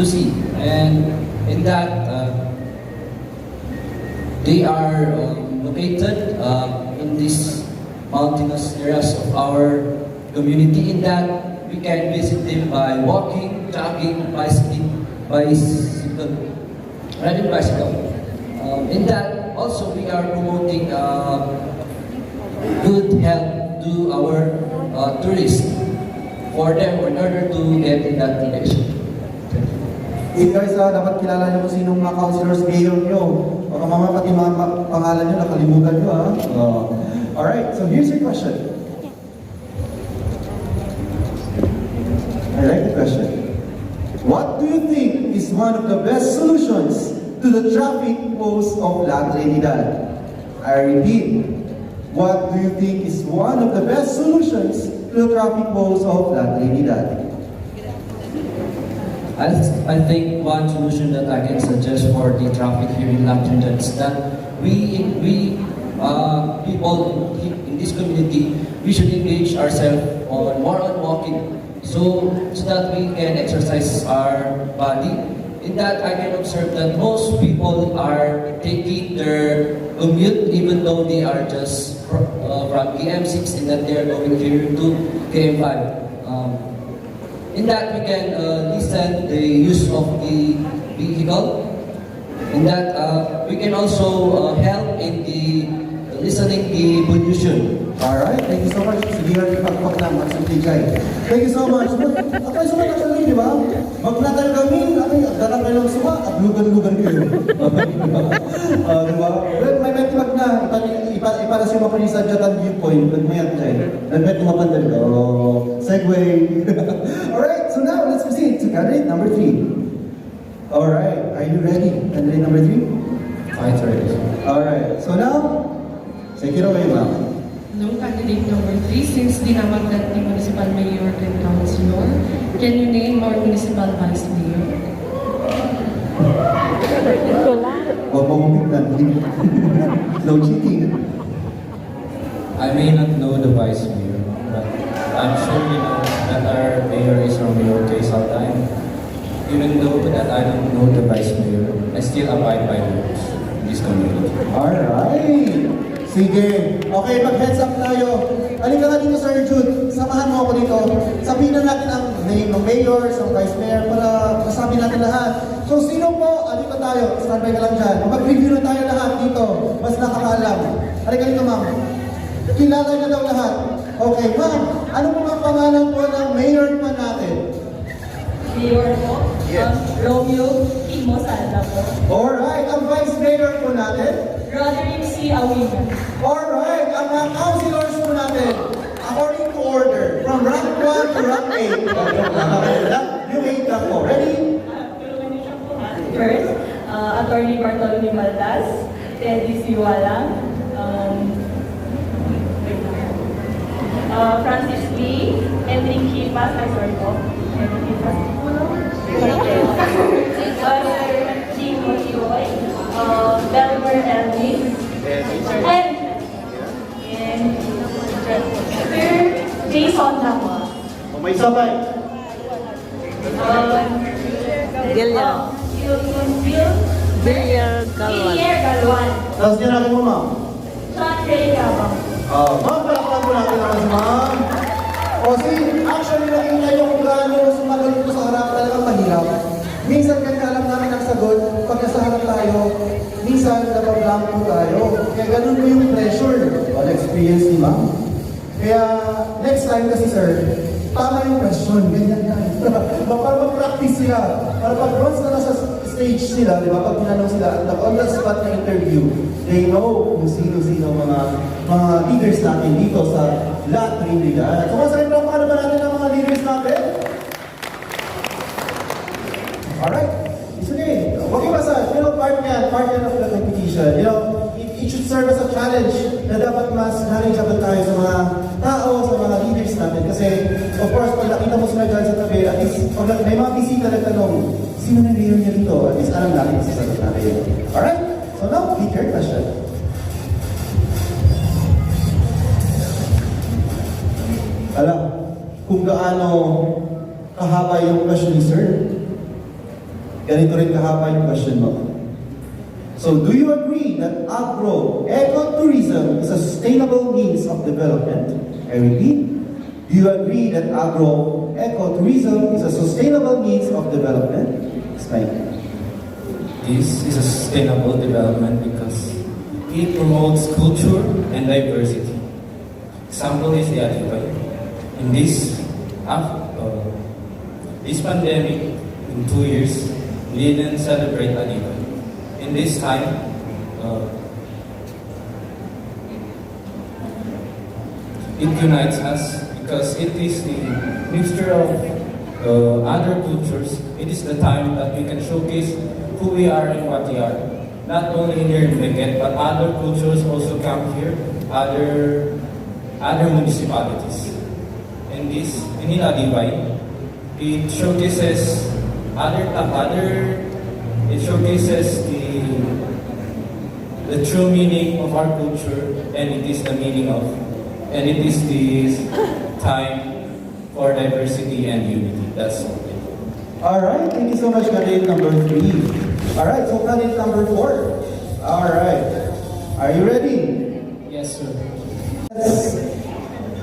see, and in that they are located in these mountainous areas of our community. In that we can visit them by walking, jogging, riding bicycle. In that also we are promoting good health to our tourists for them in order to get in that direction. Hey guys, dapat kilala niyo kung sinong mga councilors mayor niyo. Baka mamaya pati mga pangalan niyo nakalimutan niyo ha. Alright, so here's your question. I like the question. What do you think is one of the best solutions to the traffic woes of La Trinidad? I repeat, what do you think is one of the best solutions to the traffic woes of La Trinidad? I think one solution that I can suggest for the traffic here in La Trinidad is that we people in this community, we should engage ourselves more on walking, so that we can exercise our body. In that, I can observe that most people are taking their commute even though they are just from KM6 and that they are going here to KM5. In that, we can listen the use of the vehicle. In that, we can also help in the listening the pollution. Alright, thank you so much. Sige nga ipagpag naman sa TJ. Thank you so much. Ako ay sumat actually, di ba? Magplatay kami, darang kayo ng suwa at lugan-lugan kayo. Di ba? Well, may metibag na. Ipala siya mapanisa dyan viewpoint. Nagmayat dyan. Nagmayat tumapandal ka. Segway. Alright, so now let's proceed to candidate number 3. Alright, are you ready? Candidate number 3? I'm ready. Alright, so now, take it away, ma'am. No, candidate number 3, since di naman that ni Municipal Mayor and Councilor, can you name our Municipal Vice Mayor? Huwag mo biglan. No cheating. I may not know the vice mayor, but I'm sure you know that our mayor is Romeo Quezalta, and even though that I don't know the vice mayor, I still abide by the rules in this community. Alright. Sige. Okay, mag-heads up tayo. Halika nga dito, Sir Jude. Samahan mo ako dito. Sabihin na natin ang name ng mayor, ng vice mayor, para masabi natin lahat. So, sino po? Halika tayo. Standby ka lang dyan. Mag-review na tayo lahat dito. Mas nakakaalam. Halika dito, ma'am. Kilala na daw lahat. Okay, ma'am. Ano po ang pangalan po ng mayor pa natin? Mayor po? Yes. Romeo Salda po. Alright. Ang vice mayor po natin? Roderick C. Awina. Alright, ang mga councilors po natin, according to order, from rank 1 to rank 8. Yung 8 lang po. Ready? First, Attorney Bartolome Maldas, Teddy Siwalang, Francis Lee, Henry Kipas, sorry po, Henry Kipas, Jim Mochiroy, Delmer Elvis, and Sir Jason Lama. May sabay. Villar Galwan. Galwan. Tapos din natin mo, ma'am. Sean Ray Gabang. Ma'am, palakpan po natin naman si ma'am. Actually, nakita niyo kung gaano sumagot ko sa harap, talagang mahirap. Minsan kasi alam namin ang sagot, pag nasa harap tayo, minsan napablanko tayo. Kaya ganun po yung pressure. Wala experience ni ma'am. Kaya next time kasi sir, tama yung question, ganyan yan. Para mag-practice sila. Para pag once na nasa stage sila, di ba, pag tinanong sila, on the spot na interview, they know kung sino-sino mga leaders natin dito sa La Trinidad. So, masahin pa paano ba natin ang mga leaders natin? Alright, sige. Huwag iwasan. Part yan of the competition. it should serve as a challenge na dapat mas knowledgeable tayo sa mga tao, sa mga leaders natin. Kasi, of course, pag nakita mo sila dyan sa tabi, at least, pag may mga bisita na tanong, sino na mayor niya dito? At least alam natin sa sagot natin. Alright? So now, read your question. Alam, kung gaano kahaba yung question ni Sir, ganito rin kahaba yung question mo. So, do you agree that agro-ecotourism is a sustainable means of development? I repeat, do you agree that agro-ecotourism is a sustainable means of development? Explain. This is a sustainable development because it promotes culture and diversity. Example is the Alibay. In this pandemic, in 2 years, we didn't celebrate Alibay. In this time, it unites us because it is the mixture of other cultures. It is the time that we can showcase who we are and what we are. Not only here in Benguet, but other cultures also come here, other municipalities. In Alibay, it showcases it showcases the true meaning of our culture, and it is the time for diversity and unity. That's all. Alright, thank you so much, candidate number 3. Alright, so candidate number 4. Alright, are you ready? Yes, sir. Let's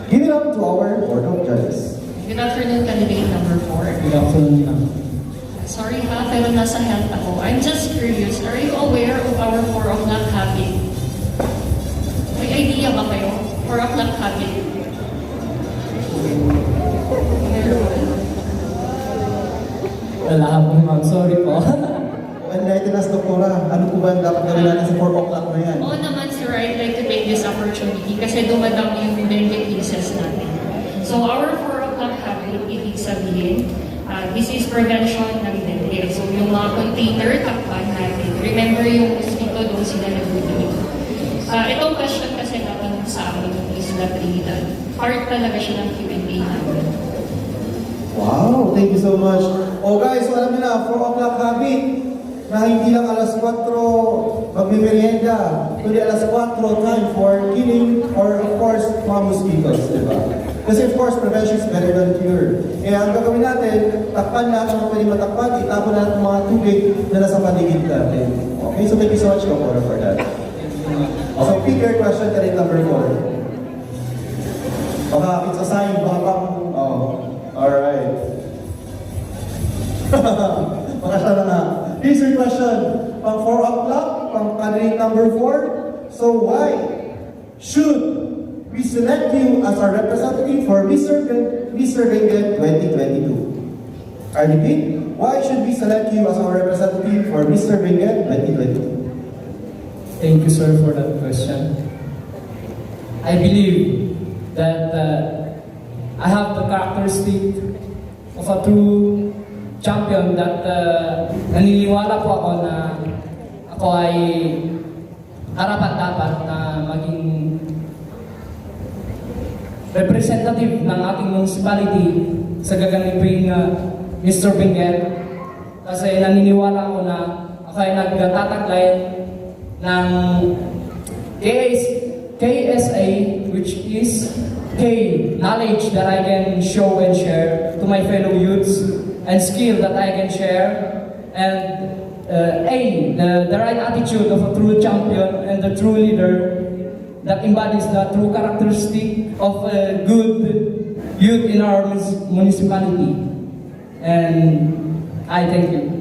give it up to our Board of Judges. Good afternoon, candidate number 4. Good afternoon, ma'am. Sorry ha, pero nasa health ako. I'm just curious, are you aware of our 4 o'clock habit? May idea ba kayo? 4 o'clock habit? Wala po, ma'am. Sorry po. Enlighten us, Doktora. Ano po ba ang dapat gawin natin sa 4 o'clock na yan? Oo naman, sir. I'd like to take this opportunity kasi dumadami yung dengue cases natin. So our 4 o'clock habit, ibig sabihin, this is prevention ng dengue. So yung mga container, takpan natin. Remember yung mosquito, doon sila nagbubulit. Itong question kasi natanong sa amin ng Miss La Trinidad. Part talaga siya ng Q&A namin. Wow, thank you so much. Oh guys, so alam niyo na, 4 o'clock habit na hindi lang alas 4 magmimerienda, kundi alas 4 time for killing or of course mga mosquitoes, di ba? Kasi of course, prevention is better than cure. Kaya ang gagawin natin, takpan natin ang pwede matakpan, itapon natin ang mga tubig na nasa paligid natin. Okay, so thank you so much, Doktora, for that. So pick your question, candidate number 4. Baka it's a sign, baka pang, alright. Baka siya na nga. Here's your question. Pang 4 o'clock, pang candidate number 4. So why should we select you as our representative for Mr. Benguet 2022? I repeat, why should we select you as our representative for Mr. Benguet 2022? Thank you, sir, for that question. I believe that I have the characteristic of a true champion that naniniwala po ako na ako ay karapat-dapat na maging representative ng ating municipality sa gaganaping Mr. Benguet. Kasi naniniwala ako na ako ay nagtataglay ng KSA, which is K, knowledge that I can show and share to my fellow youths, and skill that I can share, and A, the right attitude of a true champion and the true leader that embodies the true characteristic of a good youth in our municipality. And I thank you.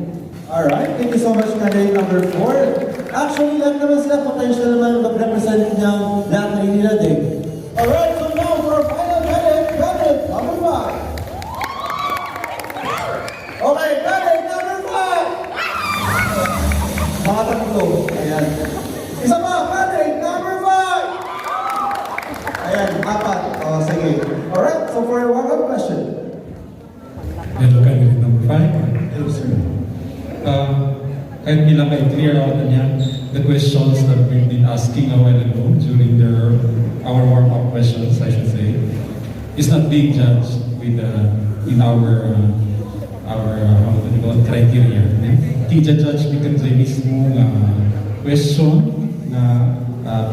Alright, thank you so much, candidate number 4. Actually, lahat naman sila potential naman mag-represent ng Latinidad eh. Alright, so now for our final candidate number 5. Okay, candidate number 5! Mga tatlo, ayan. Isa pa, candidate number 5! Ayan, 4. O, sige. Alright, so for your one question. Hello, candidate number 5. Hello, sir. Kahit bilang may clear out na niya, the questions that we've been asking a while ago during our warm-up questions, I should say, is not being judged with in our how do you call it, criteria. Tija-judge because sa mismo question na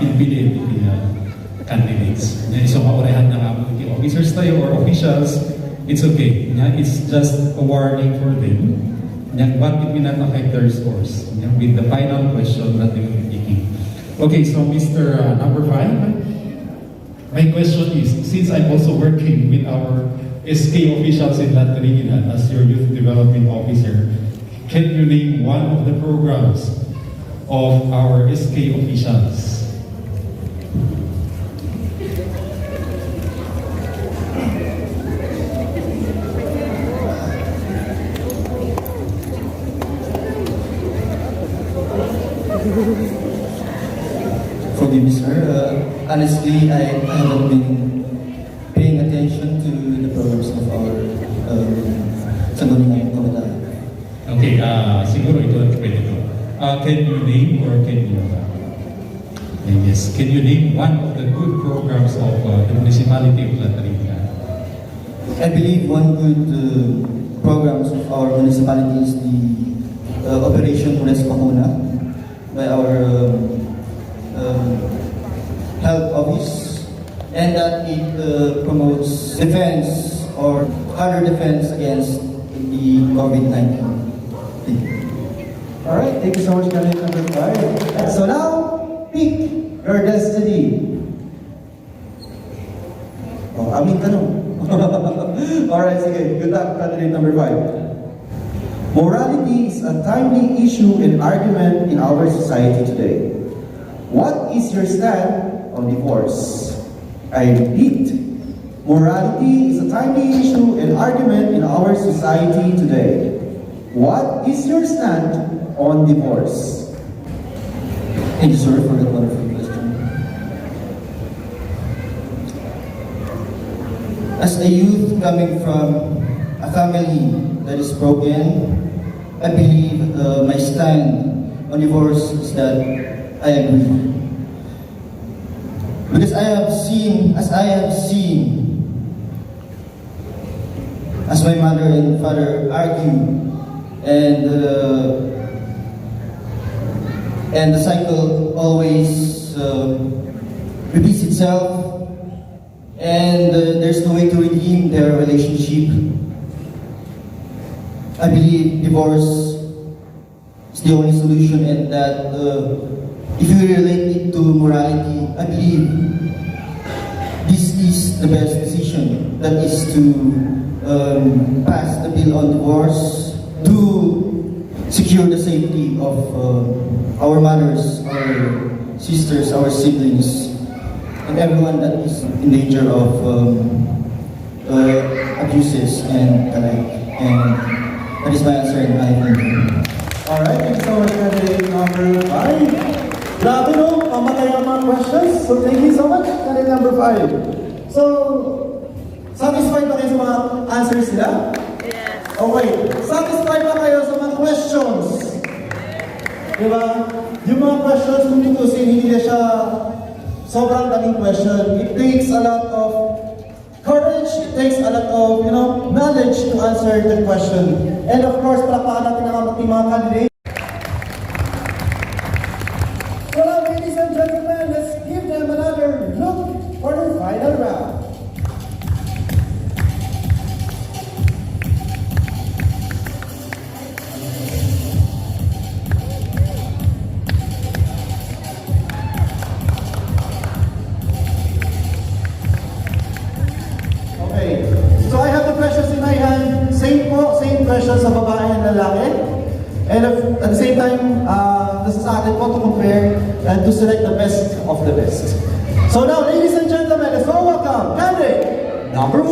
pinipili candidates. So maurehan na nga officers tayo or officials, it's okay. It's just a warning for them. Bakit pinatake their scores with the final question that they will be taking. Okay, so Mr. Number 5, my question is, since I'm also working with our SK officials in Latinidad as your youth development officer, can you name one of the programs of our SK officials? Forgive me, sir. Honestly, I haven't been paying attention to the programs of our Sangguniang Kabataan. Okay, siguro ito ang pwede ko. Can you name or can you name one of the good programs of the Municipality of Latinidad? I believe one good programs of our municipality is the Operation Res Bakuna by our health office, and that it promotes defense or other defense against the COVID-19. Alright, thank you so much, candidate number 5. So now, pick your destiny. Oh, aming tanong. Alright, sige. Good luck, candidate number 5. Morality is a timely issue and argument in our society today. What is your stand on divorce? I repeat, morality is a timely issue and argument in our society today. What is your stand on divorce? Thank you, sir, for that wonderful question. As a youth coming from a family that is broken, I believe my stand on divorce is that I agree. Because as my mother and father argue, and the cycle always repeats itself, and there's no way to redeem their relationship. I believe divorce is the only solution, and that if you relate it to morality, I believe this is the best decision. That is to pass the bill on divorce to secure the safety of our mothers, our sisters, our siblings, and everyone that is in danger of abuses and the like. And that is my answer, and I thank you. Alright, thank you so much, candidate number 5. Grabe no, mamatay ang mga questions. So thank you so much, candidate number 5. So, satisfied ba kayo sa mga answers nila? Yes. Okay, satisfied ba kayo sa mga questions? Diba? Yung mga questions, kung tutusin, hindi na siya sobrang daming question. It takes a lot of courage, it takes a lot of, knowledge to answer the question. And of course, palakpakan natin ang ating mga candidates. So now, ladies and gentlemen, let's give them another look for the final round. Okay, so I have the questions in my hand. Same questions sa babae and lalaki. And at the same time, this is atin po to compare and to select the best of the best. So now, ladies and gentlemen, let's all welcome candidate number 1.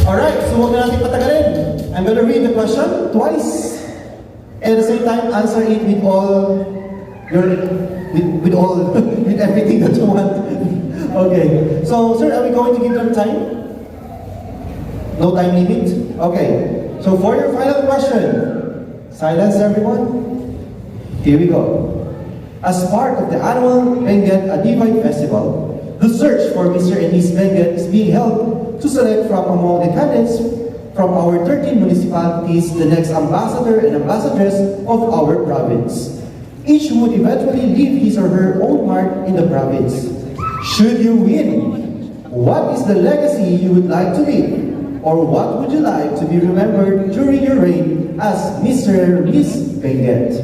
Alright, so huwag na natin patagalin. I'm gonna read the question twice. And at the same time, answer it with everything that you want. Okay. So, sir, are we going to give them time? No time limit? Okay. So, for your final question, silence everyone. Here we go. As part of the annual Benguet Adivay Festival, the search for Mr. and Miss Benguet is being held to select from among the candidates from our 13 municipalities the next ambassador and ambassadress of our province. Each would eventually leave his or her own mark in the province. Should you win, what is the legacy you would like to leave? Or what would you like to be remembered during your reign as Mr. and Miss Benguet?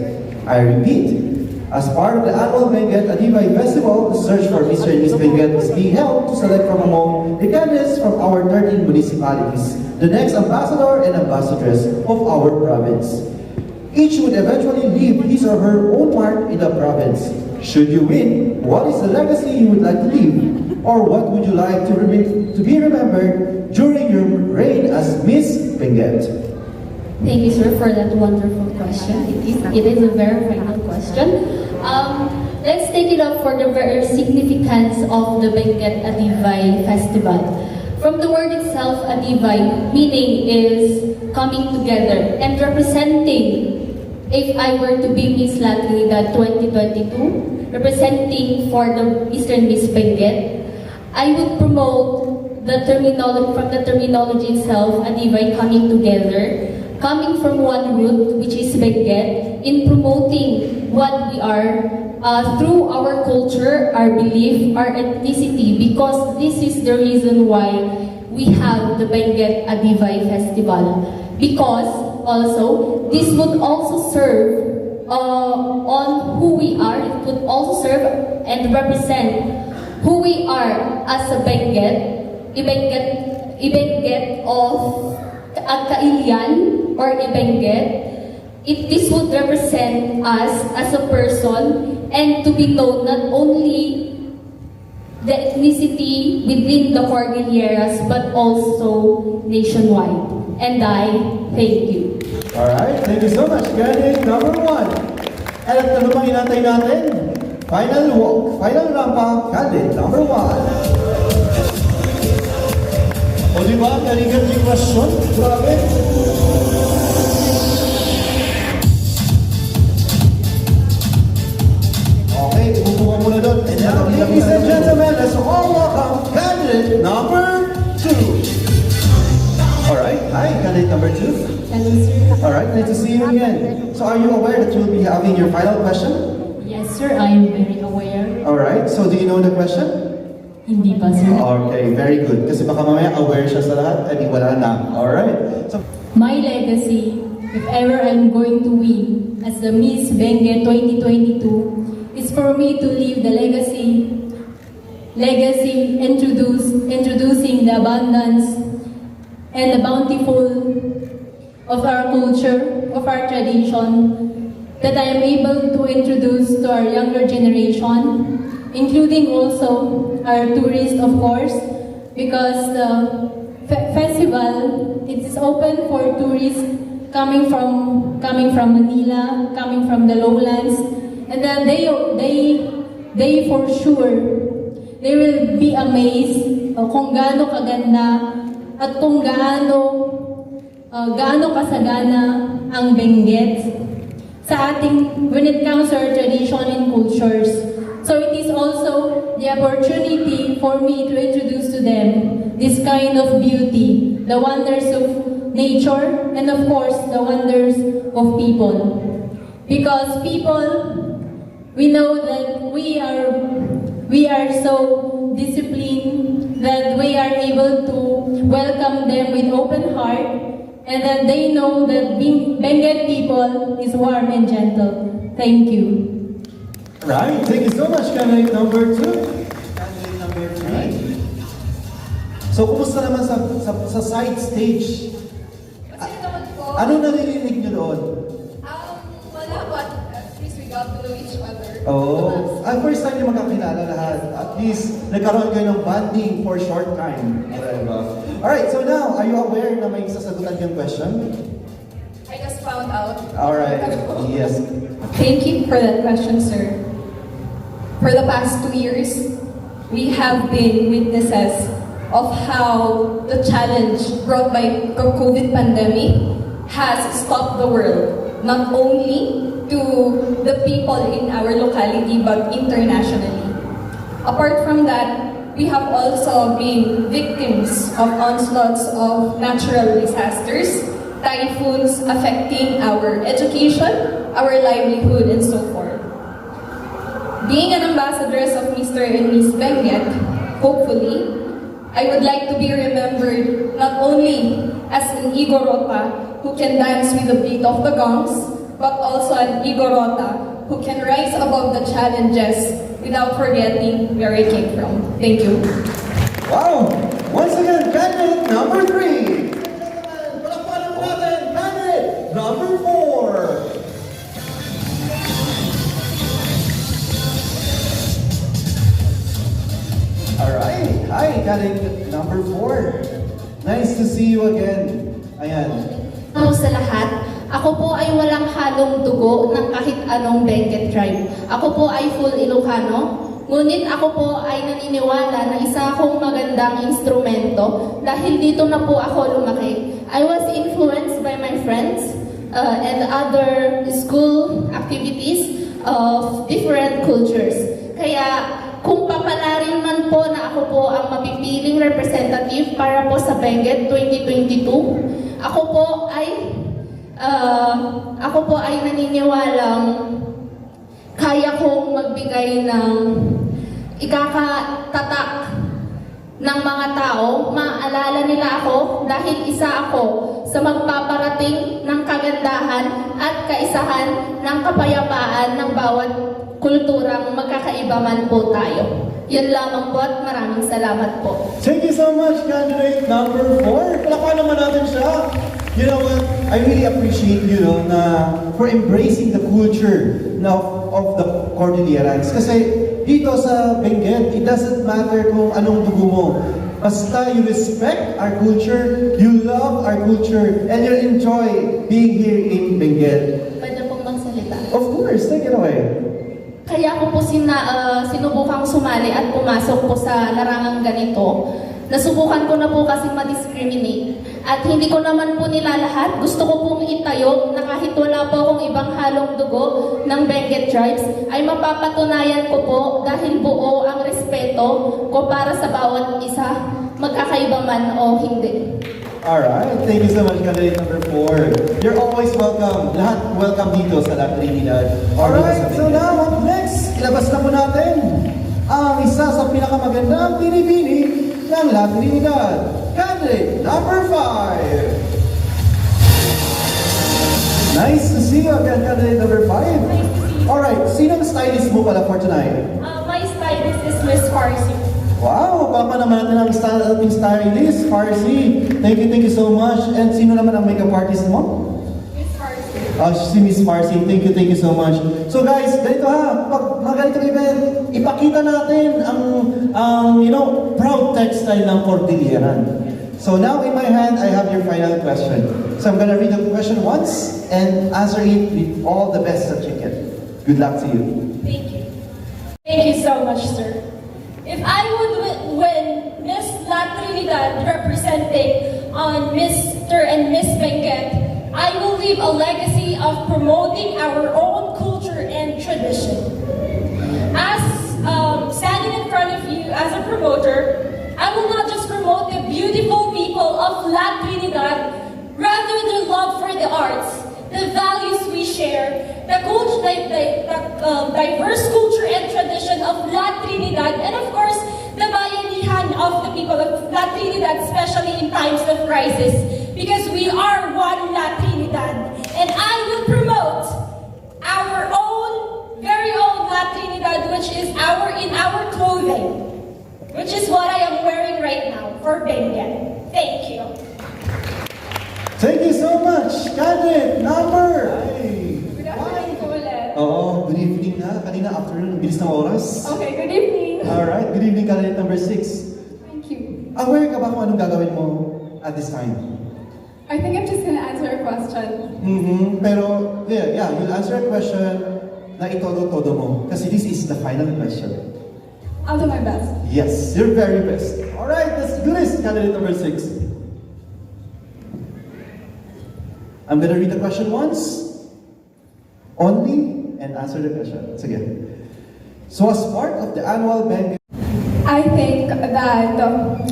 I repeat, as part of the annual Benguet Adivay Festival, the search for Mr. and Miss Benguet is being held to select from among the candidates from our 13 municipalities the next ambassador and ambassadress of our province. Each would eventually leave his or her own mark in the province. Should you win, what is the legacy you would like to leave? Or what would you like to be remembered during your reign as Miss Benguet? Thank you, sir, for that wonderful question. It is a very final question. Let's take it up for the very significance of the Benguet Adivay Festival. From the word itself, Adivay, meaning is coming together and representing. If I were to be Miss La Trinidad 2022, representing for the Eastern Miss Benguet, I would promote the terminology, from the terminology itself, Adivay, coming together, coming from one root, which is Benguet, in promoting what we are through our culture, our belief, our ethnicity, because this is the reason why we have the Benguet Adivay Festival. Because also, this would also serve on who we are. It would also serve and represent who we are as a Benguet, Ibenguet of Kailian or Ibenguet. This would represent us as a person and to be known not only the ethnicity within the Cordilleras but also nationwide. And I thank you. Alright, thank you so much. Candidate number 1. At ano bang inantay natin? Final walk, final rampa, candidate number 1. O diba, galing-galing yung question? Grabe. Okay, ibubukan muna doon. And now, ladies and gentlemen, let's all welcome candidate number 2. Alright, hi, candidate number 2. Hello, sir. Alright, nice to see you again. So are you aware that you'll be having your final question? Yes, sir. I am very aware. Alright, so do you know the question? Hindi pa, sir. Okay, very good. Kasi baka mamaya aware siya sa lahat, edi wala na. Alright. So, My legacy, if ever I'm going to win as the Miss Benguet 2022, is for me to leave the legacy introducing the abundance and the bountiful of our culture, of our tradition, that I am able to introduce to our younger generation, including also our tourists, of course, because the festival, it is open for tourists coming from Manila, coming from the lowlands, and then they for sure, they will be amazed kung gaano kaganda at kung gaano kasagana ang Benguet sa ating, when it comes to our tradition and cultures. So it is also the opportunity for me to introduce to them this kind of beauty, the wonders of nature, and of course, the wonders of people. Because people, we know that we are so disciplined that we are able to welcome them with open heart, and that they know that Benguet people is warm and gentle. Thank you. right, thank you so much, candidate number 2. Candidate number 3. So, kumusta naman sa side stage? Kasi naman po, Ano narinig niyo doon? wala po. At least we got to know each other. Oh, first time niyo magkakilala lahat. At least, nagkaroon kayo ng bonding for a short time. Diba? Alright, so now, are you aware na may sasagutan yung question? I just found out. Alright, yes. Thank you for that question, sir. For the past 2 years, we have been witnesses of how the challenge brought by the COVID pandemic has stopped the world, not only to the people in our locality but internationally. Apart from that, we have also been victims of onslaughts of natural disasters, typhoons affecting our education, our livelihood, and so forth. Being an ambassador of Mr. and Miss Benguet, hopefully, I would like to be remembered not only as an Igorota who can dance with the beat of the gongs, but also an Igorota who can rise above the challenges without forgetting where I came from. Thank you. Wow! Once again, candidate number 3. Palakpakan naman natin, candidate number 4. Alright, hi, candidate number 4. Nice to see you again. Ayan. Hello sa lahat. Ako po ay walang halong dugo ng kahit anong Benguet tribe. Ako po ay full Ilocano. Ngunit ako po ay naniniwala na isa akong magandang instrumento dahil dito na po ako lumaki. I was influenced by my friends and other school activities of different cultures. Kaya kung papalarin man po na ako po ang mapipiling representative para po sa Benguet 2022, ako po ay naniniwalang kaya kong magbigay ng ikakatatak ng mga tao. Maalala nila ako dahil isa ako sa magpaparating ng kagandahan at kaisahan ng kapayapaan ng bawat kulturang magkakaiba man po tayo. Yun lamang po at maraming salamat po. Thank you so much, candidate number 4. Palakpakan naman natin siya. You know what? I really appreciate, na for embracing the culture of the Cordillerans. Kasi dito sa Benguet, it doesn't matter kung anong dugo mo. Basta you respect our culture, you love our culture, and you enjoy being here in Benguet. Pwede pong magsalita. Of course, take it away. Kaya ako po sinubukang sumali at pumasok po sa larangang ganito. Nasubukan ko na po kasi ma-discriminate. At hindi ko naman po nilalahat. Gusto ko pong itayo na kahit wala po akong ibang halong dugo ng Benguet tribes, ay mapapatunayan ko po dahil buo ang respeto ko para sa bawat isa, magkakaiba man o hindi. Alright, thank you so much, candidate number 4. You're always welcome. Lahat welcome dito sa Latinidad. Alright, so now up next, ilabas na po natin ang isa sa pinakamagandang pinipili ng Latinidad. Candidate number 5. Nice to see you again, candidate number 5. Alright, sinong stylist mo pala for tonight? My stylist is Miss Farsi. Wow, papa naman natin ang ating stylist, Farsi. Thank you so much. And sino naman ang makeup artist mo? Miss Farsi. Si Miss Farsi. Thank you so much. So guys, ganito pag ganitong event, ipakita natin ang proud textile ng Cordilleran. So now in my hand, I have your final question. So I'm gonna read the question once and answer it with all the best that you can. Good luck to you. Thank you. Thank you so much, sir. If I would win Miss La Trinidad representing on Mr. and Miss Benguet, I will leave a legacy of promoting our own culture and tradition. As standing in front of you as a promoter, I will not just promote the beautiful people of La Trinidad, rather the love for the arts, the values we share, the diverse culture and tradition of La Trinidad, and of course, the bayanihan of the people of La Trinidad, especially in times of crisis, because we are one La Trinidad. And I will promote our own, very own La Trinidad, which is in our clothing, which is what I am wearing right now for Benguet. Thank you. Thank you so much, candidate number. Good afternoon po ulit. Oo, good evening na. Kanina afternoon, bilis ng oras. Okay, good evening. Alright, good evening, candidate number 6. Thank you. Aware ka ba kung anong gagawin mo at this time? I think I'm just gonna answer a question. Pero, yeah, you'll answer a question na itodo-todo mo. Kasi this is the final question. I'll do my best. Yes, your very best. All right, let's do this. Candidate number 6. I'm gonna read the question once, only, and answer the question. Once again. So as part of the annual bank. I think that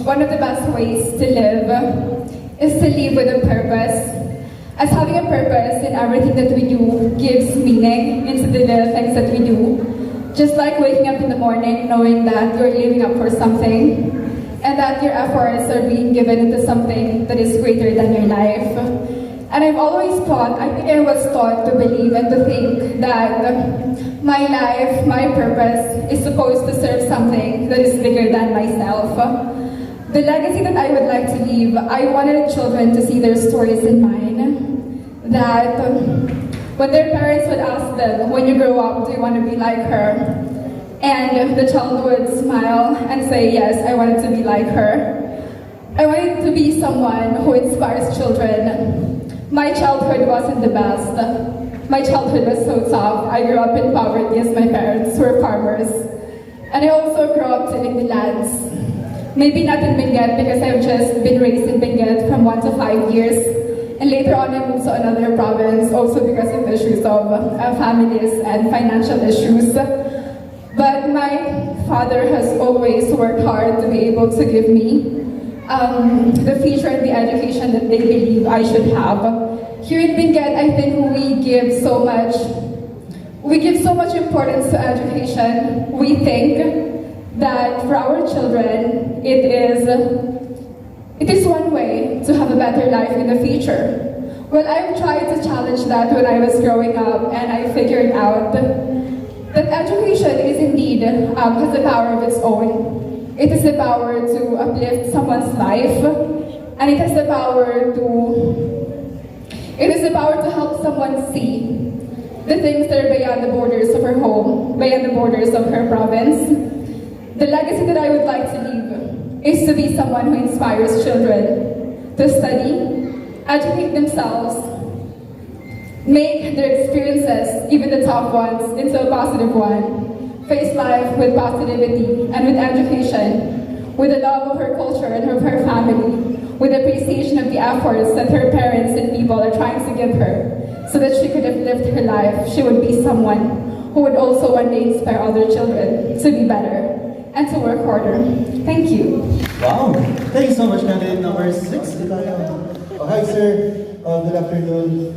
one of the best ways to live is to live with a purpose. As having a purpose in everything that we do gives meaning into the little things that we do. Just like waking up in the morning knowing that you're living up for something and that your efforts are being given into something that is greater than your life. And I've always thought, I think I was taught to believe and to think that my life, my purpose is supposed to serve something that is bigger than myself. The legacy that I would like to leave, I wanted children to see their stories in mine. That when their parents would ask them, when you grow up, do you want to be like her? And the child would smile and say, yes, I wanted to be like her. I wanted to be someone who inspires children. My childhood wasn't the best. My childhood was so tough. I grew up in poverty as my parents were farmers. And I also grew up tilling the lands. Maybe not in Benguet because I've just been raised in Benguet from 1 to 5 years. And later on I moved to another province also because of issues of families and financial issues. But my father has always worked hard to be able to give me the future and the education that they believe I should have. Here in Benguet, I think we give so much importance to education. We think that for our children, it is one way to have a better life in the future. Well, I've tried to challenge that when I was growing up, and I figured out that education is indeed has a power of its own. It has the power to uplift someone's life, and it has the power to help someone see the things that are beyond the borders of her home, beyond the borders of her province. The legacy that I would like to leave is to be someone who inspires children to study, educate themselves, make their experiences, even the tough ones, into a positive one, face life with positivity and with education, with the love of her culture and of her family, with appreciation of the efforts that her parents and people are trying to give her, so that she could have lived her life. She would be someone who would also one day inspire other children to be better and to work harder. Thank you. Wow! Thank you so much, candidate number 6. Oh, hi, sir. Good afternoon.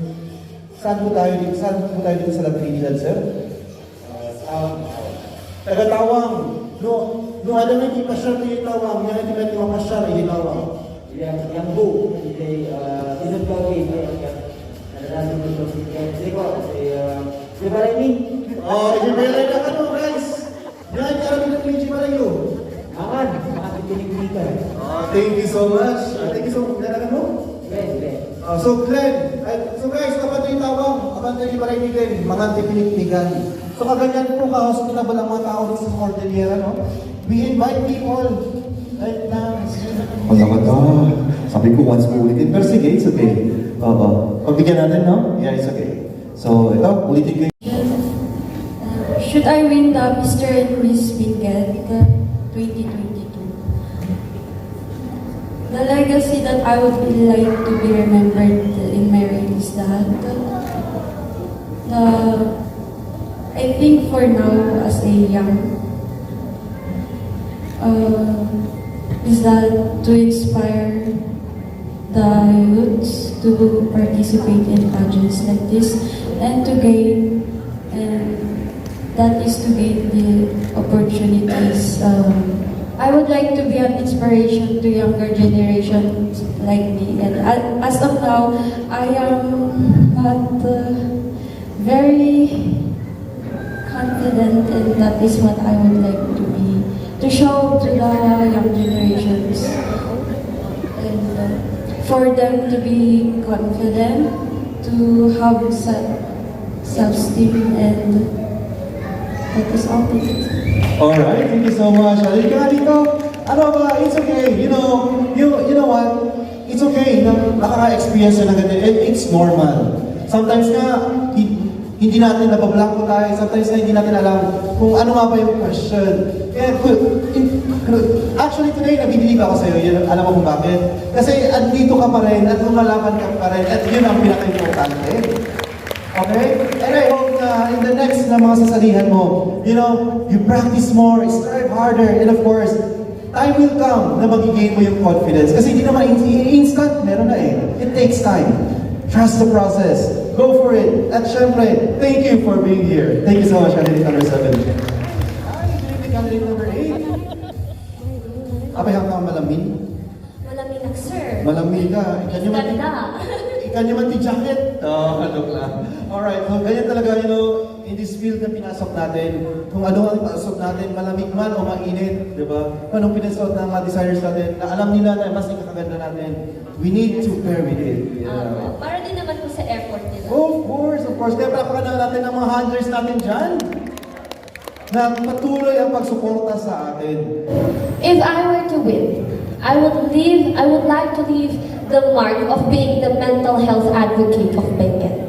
Saan po tayo dito sa Latinidad, sir? Taga-Tawang. No alam na hindi pasyar tayo Tawang. Yan hindi natin mapasyar, hindi Tawang. Yang bu, hindi tinutawin kadalasan ito si ko si Baraymi. Oh, i-belay na ka no, guys. Yan, karami na pinji Barayo. Aman, makapitiniglikan. Thank you so much. Thank you so much. Nalakan mo? Glenn. So Glenn, so guys, kapag yung Tawang, kapag tayo Baraymi Glenn, mga tipinignigan. So kaganyan po ka-hospitable ang mga tao dito sa Cordillera, no? We invite people right now. Sabi ko once mo ulitin, pero sige, it's okay. Pagbigyan natin, no? Yeah, it's okay. So, ito, ulitin ko. Should I win the Mr. and Miss Benguet 2022? The legacy that I would like to be remembered in my reign is that I think for now as a young is that to inspire the youths to participate in pageants like this and to gain the opportunities. I would like to be an inspiration to younger generations like me, and as of now I am not very confident, and that is what I would like to be, to show to the young generations, and for them to be confident, to have self-esteem, and that is all. Alright, thank you so much. Halika dito. Ano ba, it's okay. You know what? It's okay na nakaka-experience na ganyan. It's normal. Sometimes nga, hindi natin nabablanko tayo, sometimes na hindi natin alam kung ano nga ba yung question. Kaya, actually today, nabibili ako sa'yo, yun, alam mo kung bakit? Kasi andito ka pa rin, at lumalaban ka pa rin, at yun ang pinaka-importante. Okay? And I hope na in the next na mga sasalihan mo, you know, you practice more, strive harder, and of course, time will come na mag-gain mo yung confidence. Kasi hindi naman instant, meron na eh. It takes time. Trust the process. Go for it. At syempre, thank you for being here. Thank you so much, candidate number 7. Hi, candidate number 8. Apay hanggang malamin? Malamin lang, sir. Malamin ka. Ganda. Ikan nyo man jacket. Oh, joke lang. Alright, so ganyan talaga, you know, in this field na pinasok natin, kung ano ang pasok natin, malamig man o mainit, di ba? Anong pinasok ng mga designers natin, na alam nila na mas ikakaganda natin, we need to pair with it. Yeah. Para din naman po sa effort nila. Of course. Kaya palakpakan na natin ang mga handlers natin dyan na patuloy ang pagsuporta sa atin. If I were to win, I would like to leave the mark of being the mental health advocate of Benguet.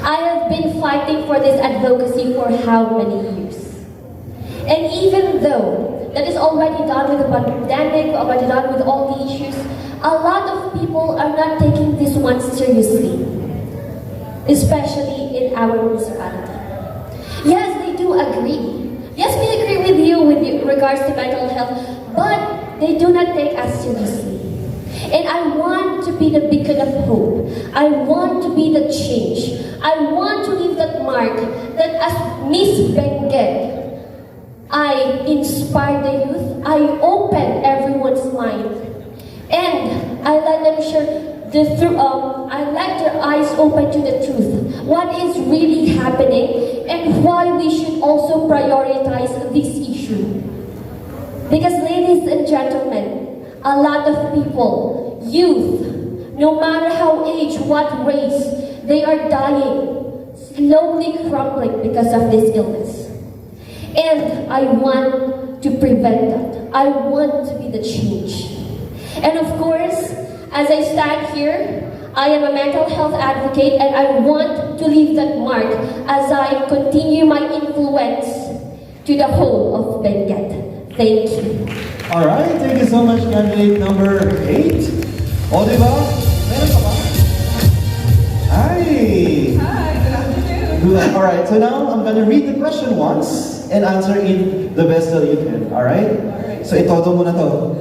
I have been fighting for this advocacy for how many years? And even though that is already done with the pandemic, already done with all the issues, a lot of people are not taking this one seriously, especially in our municipality. Yes, they do agree. Yes, we agree with you regards to mental health, but they do not take us seriously. And I want to be the beacon of hope. I want to be the change. I want to leave that mark that as Miss Benguet, I inspire the youth, I open everyone's mind, and I let them share I let their eyes open to the truth. What is really happening and why we should also prioritize this issue. Because ladies and gentlemen, a lot of people, youth, no matter how age, what race, they are dying, slowly crumbling because of this illness. And I want to prevent that. I want to be the change. And of course, as I stand here, I am a mental health advocate and I want to leave that mark as I continue my influence to the whole of Benguet. Thank you. Alright, thank you so much, candidate number 8. O, diba? Meron pa ba? Hi! Hi, good afternoon. Good. Alright, so now I'm gonna read the question once and answer it the best that you can. Alright? So, itodo mo na to.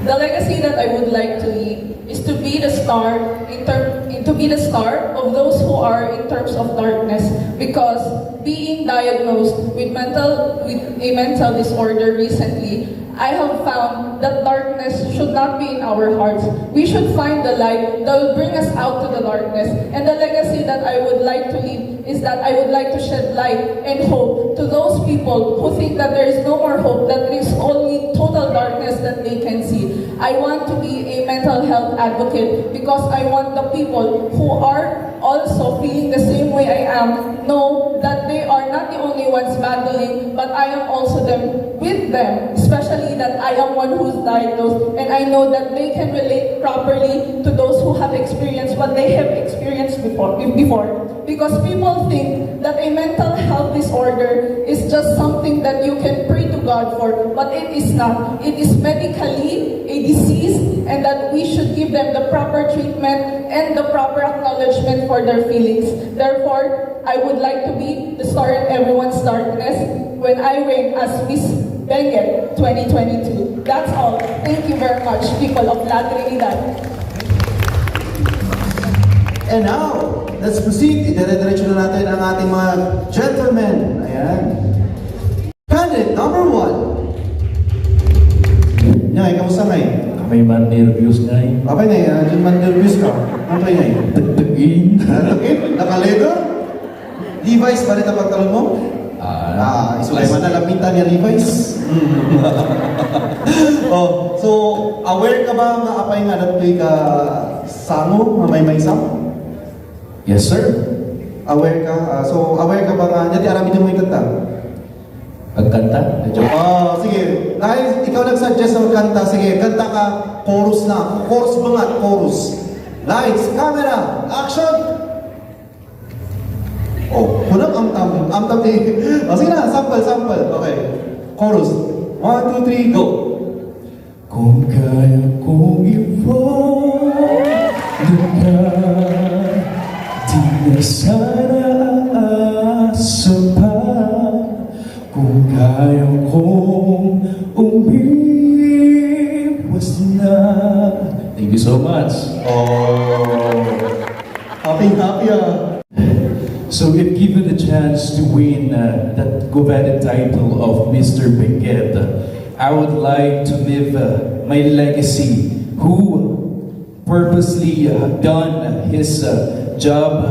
The legacy that I would like to leave is to be the star of those who are in terms of darkness, because being diagnosed with a mental disorder recently, I have found that darkness should not be in our hearts. We should find the light that will bring us out to the darkness. And the legacy that I would like to leave is that I would like to shed light and hope to those people who think that there is no more hope, that there is only total darkness that they can see. I want to be a mental health advocate because I want the people who are also feeling the same way I am know that they are not the only ones battling, but I am also with them, especially that I am one who's diagnosed, and I know that they can relate properly to those who have experienced what they have experienced before. Because people think that a mental health disorder is just something that you can pray to God for, but it is not. It is medically a disease, and that we should give them the proper treatment and the proper acknowledgement for their feelings. Therefore, I would like to be the star in everyone's darkness when I reign as Miss Benguet 2022. That's all. Thank you very much, people of Latinidad. And now, let's proceed. Idire-diretso na natin ang ating mga gentlemen. Ayan. Candidate number 1. Ngay, kamusta ngay? May man nervous ngay. Okay ngay, dyan man nervous ka. Ano kayo ngay? Tagtagin. Nakaledo? Levi's ba rin ang pagtalon mo? Isulay man na lamintan niya Levi's. Oh, so, aware ka ba nga apay nga dato'y ka sango, nga may sam? Yes, sir. Aware ka? So, aware ka ba nga? Dati aramin mo yung kanta? Pagkanta? Sige. Dahil ikaw nag-suggest ng kanta, sige, kanta ka, chorus na. Chorus bangat, chorus. Lights, camera, action! Kunang amtam eh. O sige na, sample. Okay. Chorus. 1, 2, 3, go. Kung kaya kong i-fall ka, di na sana aasa pa. Kung kaya kong umiwas na. Thank you so much. Oh. Happy ah. So if given a chance to win that coveted title of Mr. Benguet, I would like to live my legacy, who purposely done his job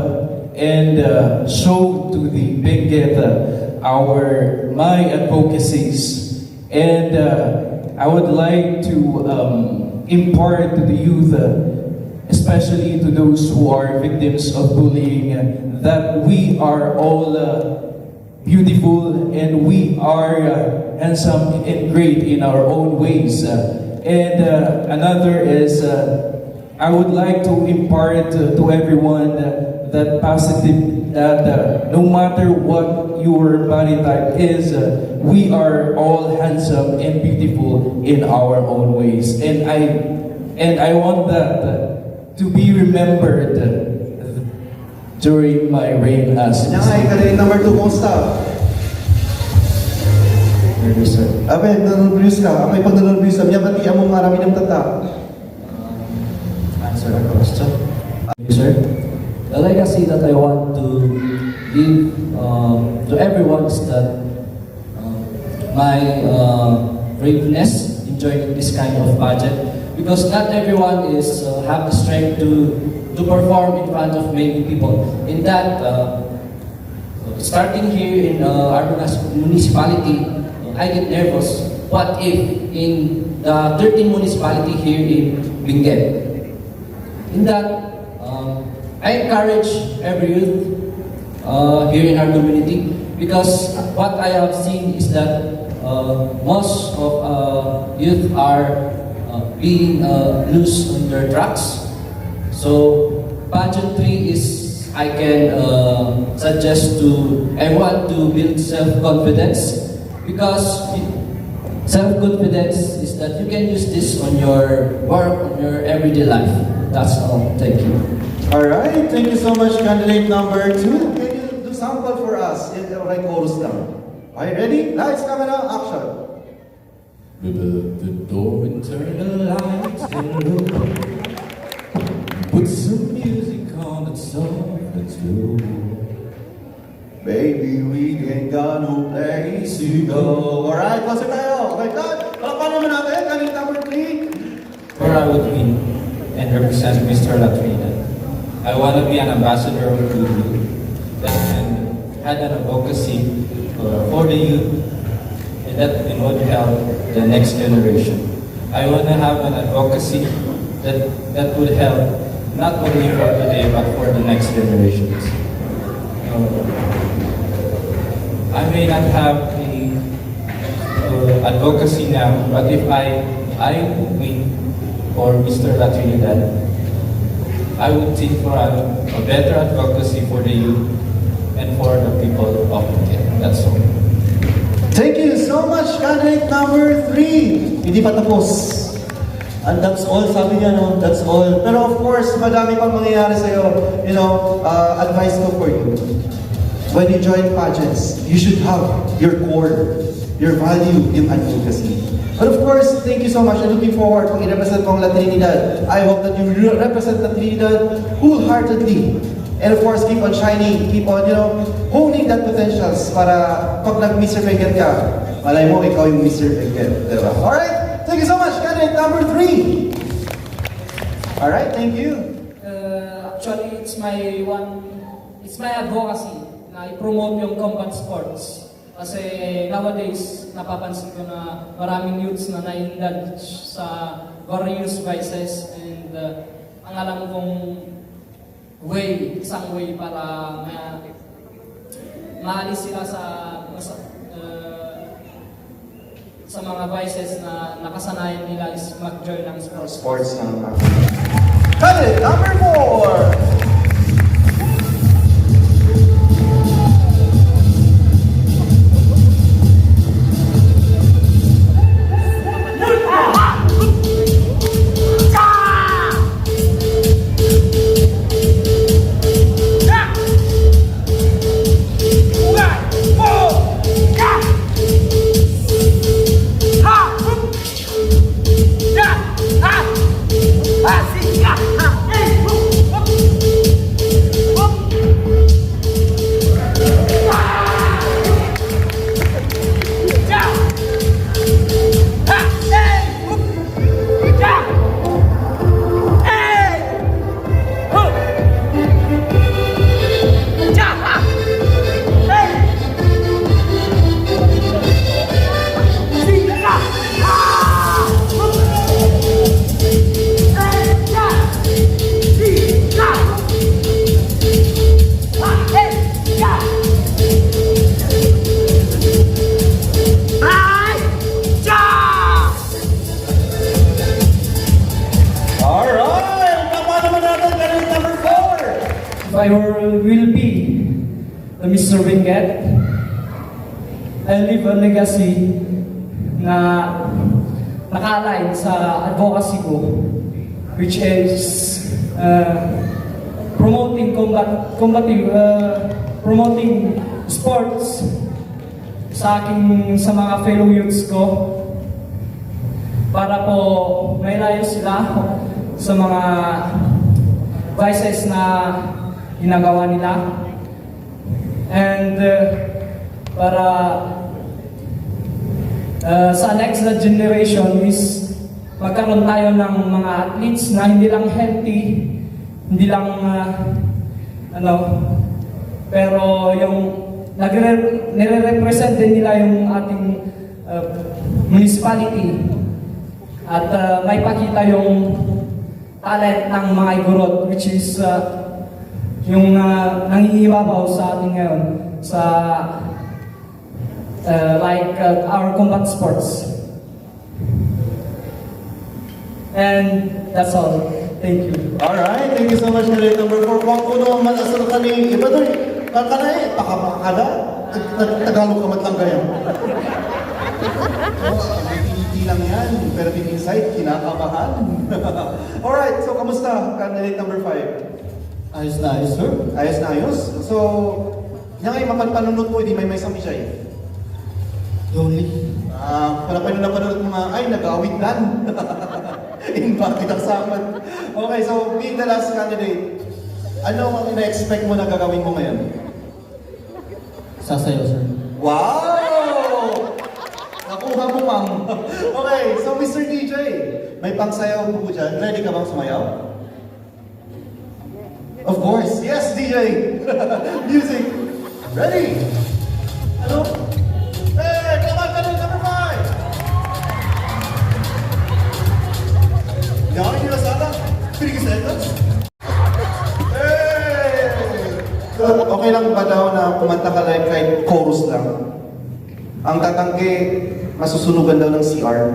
and show to the Benguet my advocacies, and I would like to impart to the youth, especially to those who are victims of bullying, that we are all beautiful and we are handsome and great in our own ways. And another is, I would like to impart to everyone that positive, that no matter what your body type is, we are all handsome and beautiful in our own ways. And I want that to be remembered during my reign as Kaya number 2, kumusta? Nervous, sir. Abe, nanonobuse ka. Abe, pag nanonobuse ka, batiyan mo marami ng tata. Answer the question. Thank you, sir. The legacy that I want to leave to everyone is that my braveness in joining this kind of pageant, because not everyone is have the strength to perform in front of many people. In that, starting here in our municipality, I get nervous. What if in the 13 municipality here in Benguet? In that, I encourage every youth here in our community, because what I have seen is that most of youth are being loose on their drugs. So pageantry is, I can suggest to everyone to build self-confidence, because self-confidence is that you can use this on your work, on your everyday life. That's all. Thank you. Alright, thank you so much, candidate number 2. Can you do sample for us? Right, chorus lang. Are you ready? Lights, camera, action. Open the door and turn the lights and look. Put some music on that's soft and slow. Baby, we ain't got no place to go. Alright, closer tayo. Okay, cut. Palakpan naman natin, candidate number 3. Where I would win and represent Mr. La Trinidad. I want to be an ambassador of good that can had an advocacy for the youth and that would help the next generation. I want to have an advocacy that would help not only for today but for the next generations. I may not have the advocacy now, but if I win for Mr. La Trinidad, I would think for a better advocacy for the youth and for the people of Benguet. That's all. Thank you so much, candidate number 3. Hindi pa tapos. And that's all, sabi niya, no? That's all. Pero of course, madami pang mangyayari sa'yo. You know, advice ko for you. When you join pageants, you should have your core, your value in advocacy. But of course, thank you so much. I'm looking forward pag i-represent mo ang Latinidad. I hope that you represent Latinidad wholeheartedly. And of course, keep on shining, keep on, honing that potentials para pag nag-Mr. Benguet ka, malay mo, ikaw yung Mr. Benguet. Diba? Alright, thank you so much, candidate number 3. Alright, thank you. Actually, it's my advocacy na i-promote yung combat sports. Kasi nowadays, napapansin ko na maraming youths na na-indulge sa various vices, and ang alam kong isang way para maalis sila sa mga vices na nakasanayan nila is mag-join ng sports. Sports na. Candidate number 4. If I will be the Mr. Benguet, I leave a legacy na naka-align sa advocacy ko, which is promoting sports sa mga fellow youths ko para po mailayo sila sa mga vices na ginagawa nila, and para sa next generation is magkaroon tayo ng mga athletes na hindi lang healthy, hindi lang pero yung nire-represent din nila yung ating municipality at may pakita yung talent ng mga igorot, which is yung nangingibabaw sa atin ngayon sa our combat sports. And that's all. Thank you. Alright, thank you so much, Grade number 4. Kung kuno ang malasal ka ni iba doon, kakana eh, pakapakada, Tagalog ka matlang kayo. Hindi lang yan, pero deep inside, kinakabahan. Alright, so kamusta, candidate number 5? Ayos na ayos, sir. Ayos na ayos. So, yan ngayon, mapagpanunod mo, hindi may samijay. Only. Wala pa napanood mga, ay, nag-awit lang. Impacted ang saman. Okay, so being the last candidate, ano ang ina-expect mo na gagawin mo ngayon? Sasayaw, sir. Wow! Nakuha mo, ma'am. Okay, so Mr. DJ, may pangsayaw po dyan. Ready ka bang sumayaw? Of course. Yes, DJ. Music. Ready? Hello? Hey, come on, number 5. Yakin nila sana. 3 seconds. Hey! Okay lang ba daw na kumanta ka like kahit chorus lang? Ang tatangke, masusunugan daw ng CR.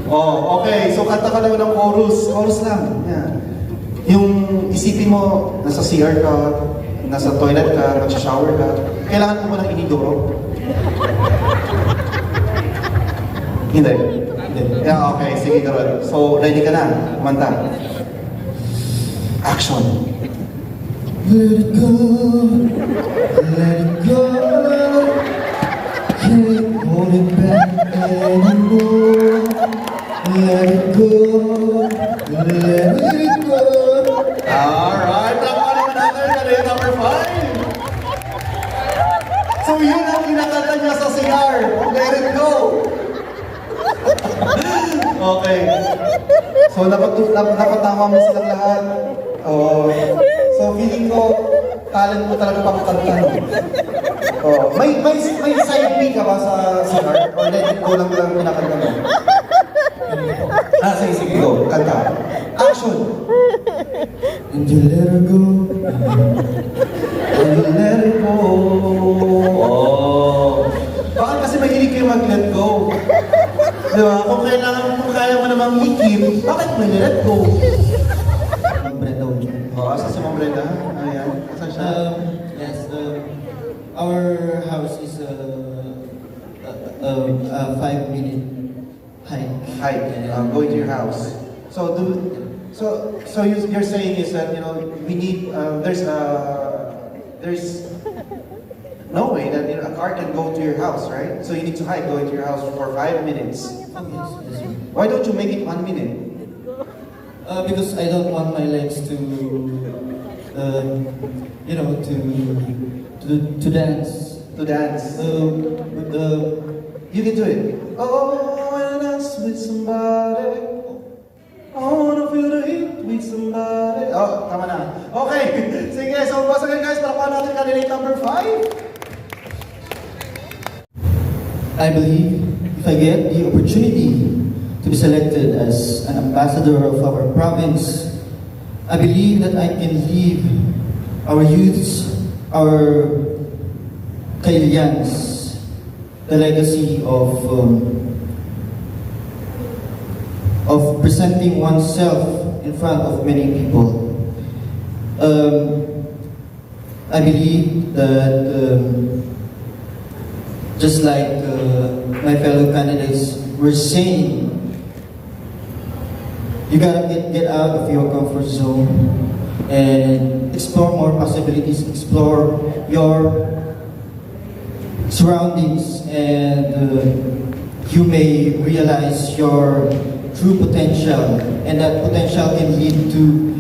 Oh, okay. So kanta ka daw ng chorus. Chorus lang. Yeah. Yung isipin mo, nasa CR ka, nasa toilet ka, nagsha-shower ka, kailangan mo ba ng inidoro? Hindi. Yeah, okay. Sige, Karol. So, ready ka na. Kumanta. Action. Let it go, let it go. Can't hold it back anymore. Let it go, let it go. Alright, tama naman natin. Kanina number 5. So, yun ang kinakanta niya sa CR. Let it go. Okay. So, napatama mo silang lahat. Oh. So, feeling ko, talent mo talaga pang kanta. Oh. May side B ka ba sa CR? Or let it go lang kinakanta mo? Sige, go. Kanta. Action! And you let her go, and you let it go. Oh. Bakit kasi mahilig kayo mag-let go? Diba? Kung kaya mo namang ikip, bakit mo let go? Brenda ulit. Oh, asa si Ma'am Brenda? Ayan. Asan siya? Yes, our house is a 5-minute hike. Hike. Going to your house. So you're saying is that we need there's no way that a car can go to your house, right? So you need to hike going to your house for 5 minutes. Why don't you make it 1 minute? Because I don't want my legs to, to dance. To dance. You can do it. Oh, I wanna dance with somebody. I wanna feel the heat with somebody. Oh, tama na. Okay. Sige, so basta guys, palakpakan natin candidate number 5. I believe if I get the opportunity to be selected as an ambassador of our province, I believe that I can leave our youths, our Kailians, the legacy of presenting oneself in front of many people. I believe that just like my fellow candidates were saying, you gotta get out of your comfort zone and explore more possibilities, explore your surroundings, and you may realize your true potential, and that potential can lead to,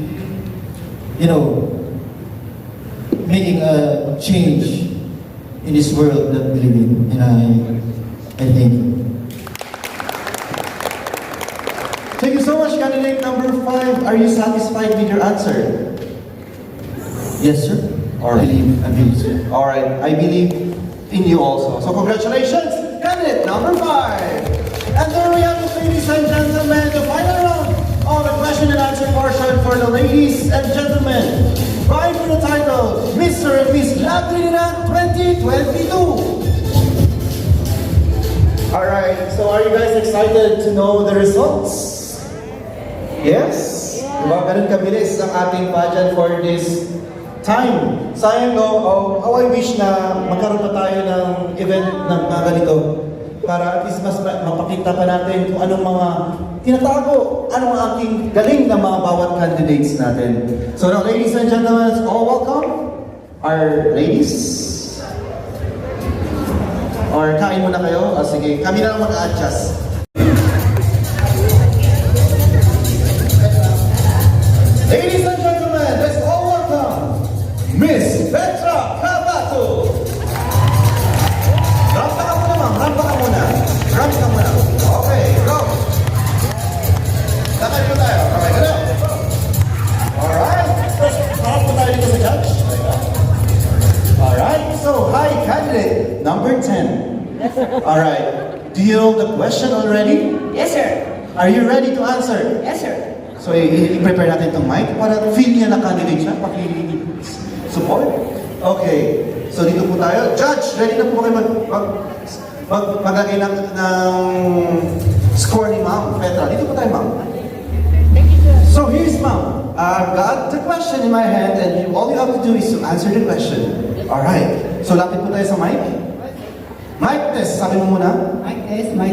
making a change in this world that we live in. And I thank you. Thank you so much, candidate number 5. Are you satisfied with your answer? Yes, sir. All right. I believe so. All right. I believe in you also. So congratulations, candidate number 5. And there we have it, ladies and gentlemen, the final round of the question and answer portion for the ladies and gentlemen. Vying for the title, Mr. and Miss La Trinidad 2022. Alright, so are you guys excited to know the results? Yes? Diba, ganun kabilis ang ating pageant for this time. Sayang no, how I wish na magkaroon pa tayo ng event ng ganito para at least mas mapakita pa natin kung anong mga tinatago, anong aking galing ng mga bawat candidates natin. So now, ladies and gentlemen, all welcome. Our ladies. Or kain muna kayo? Sige, kami na lang mag-adjust. Ladies and gentlemen, let's all welcome Miss Petra Cabato. Rampa ka muna, ma'am. Rampa ka muna. Rampa ka muna. Okay, go. Lakad po tayo. Okay, go. Alright. Harap po tayo dito sa judge. Alright, so hi candidate number 10. Alright, do you know the question already? Yes, sir. Are you ready to answer? Yes, sir. So i-prepare natin itong mic para feel niya na candidate siya, paki-support. Okay, so dito po tayo. Judge, ready na po kayo maglagay ng score ni Ma'am Petra. Dito po tayo, Ma'am. So here's Ma'am. I've got the question in my hand and all you have to do is to answer the question. Alright, so lapit po tayo sa mic. Mic test, sabi mo muna. Mic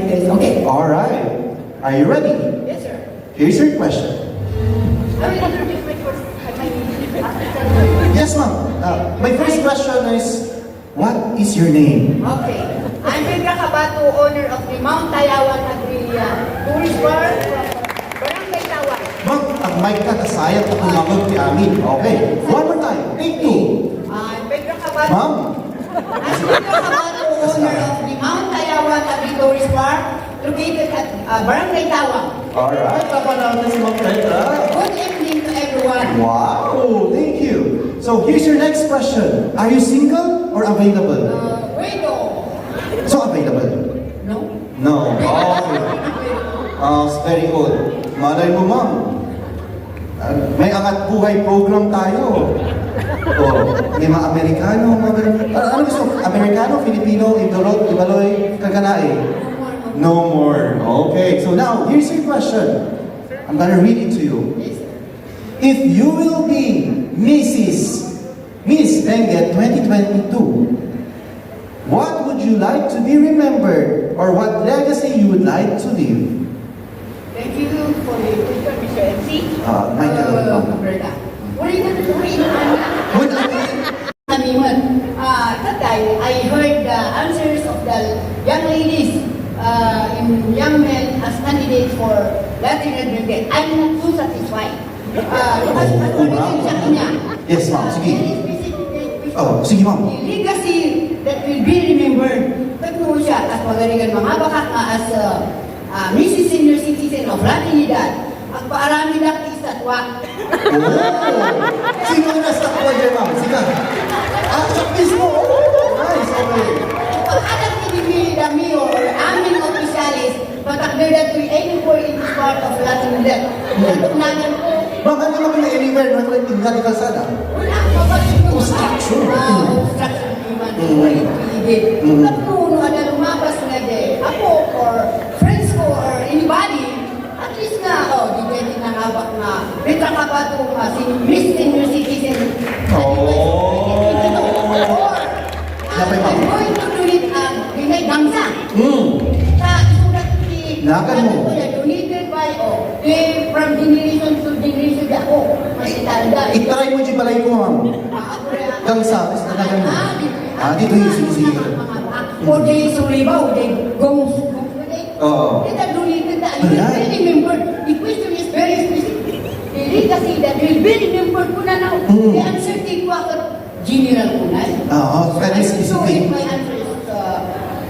test. Okay. Alright, are you ready? Yes, sir. Here's your question. Yes, ma'am. My first question is, what is your name? Okay. I'm Petra Cabato, owner of the Mount Tayawan Agrilia Tourist Bar from Barangay Tawan. Ma'am, ang mic ka, nasayang at tumawag ti amin. Okay, one more time. Take 2. I'm Petra Cabato. Ma'am? I'm Petra Cabato, owner of the Mount Tayawan Agrilia Tourist Bar located at Barangay Tawan. Alright, tapa natin si Ma'am Petra. Good evening to everyone. Wow, thank you. So here's your next question. Are you single or available? Wait, So available? No. No. Okay. Very good. Malay mo, ma'am. May angat buhay program tayo. May mga Amerikano, mga ganun. Ano gusto? Amerikano, Filipino, Ibaloy, Kaganae? No more. Okay, so now, here's your question. I'm gonna read it to you. If you will be Miss Benguet 2022, what would you like to be remembered or what legacy you would like to leave? Thank you for the question, Mr. MC. May tanong Berta. Uri na ito rin ang kamiman. Tatay, I heard the answers of the young ladies and young men as candidates for Latinidad. I'm not too satisfied. Because according sa kanya, Yes, ma'am. Sige. very specific Oh, sige, ma'am. the legacy that will be remembered. Pagtuo siya, as magalingan mga bakak nga as Mrs. Senior Citizen of Latinidad, ang paarami lang istatwa. Sino na sa kuha dyan, ma'am? Sige. Sa mismo. Nice, okay. Pag-anak ni Dami or aming opisyalis, matakder that we aiming for in this part of Latinidad. Natunagan po. Ma'am, ano naman na anywhere na ito yung hindi kalsada? Wala, mabalik po. Obstruction. Obstruction. Pagpuno na lumabas nga de, ako or friends ko or anybody, at least nga, di pwede na hawak na, bita ka ba ito si Miss Senior Citizen? Napay pa. I'm going to do it binay gangsa. Sa isulat Nakan mo. donated by, from generation to generation ako, masitanda. I-try mo dyan balay ko, ma'am. Gangsa, basta na ganun. Dito yung sige. O di sulibaw, di gongs. Oo. Kita donated na, you will be remembered. The question is very specific. Hindi kasi that will be remembered ko na now. The answer ko ako, general ko na. Oo, very specific. So if my answer is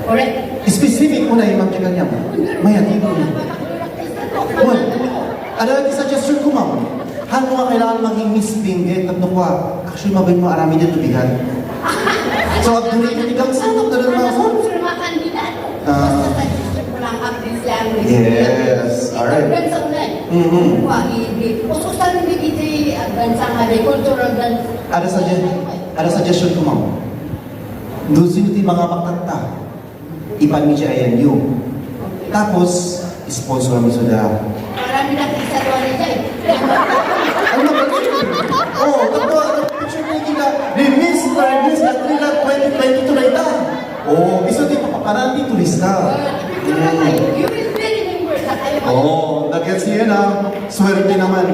correct. Specific mo na yung magkagal niya. Maya, dito. Ano yung suggestion ko, ma'am? Hano nga kailangan maging Miss Benguet at nukwa? Actually, mabay mo arami dito bigan. So, ang dulit yung tigang sanok na rin mga phone. Mga kandidato. Basta sa district mo lang up this language. Yes, alright. Bansa ko na. Kung sa rin dito, bansa nga, cultural dance. Ada suggestion ko, ma'am. Doon sino yung mga makanta. Ipan-media ayan yun. Tapos, sponsor mo sudah. Marami na isa doon niya. Ano ba? Oh, picture mo kita. Ni Miss La Trinidad 2022 na ita. Oh, iso di pa parang di turista. You will be remembered sa kayo. Oh, nag-gets niya na. Swerte naman.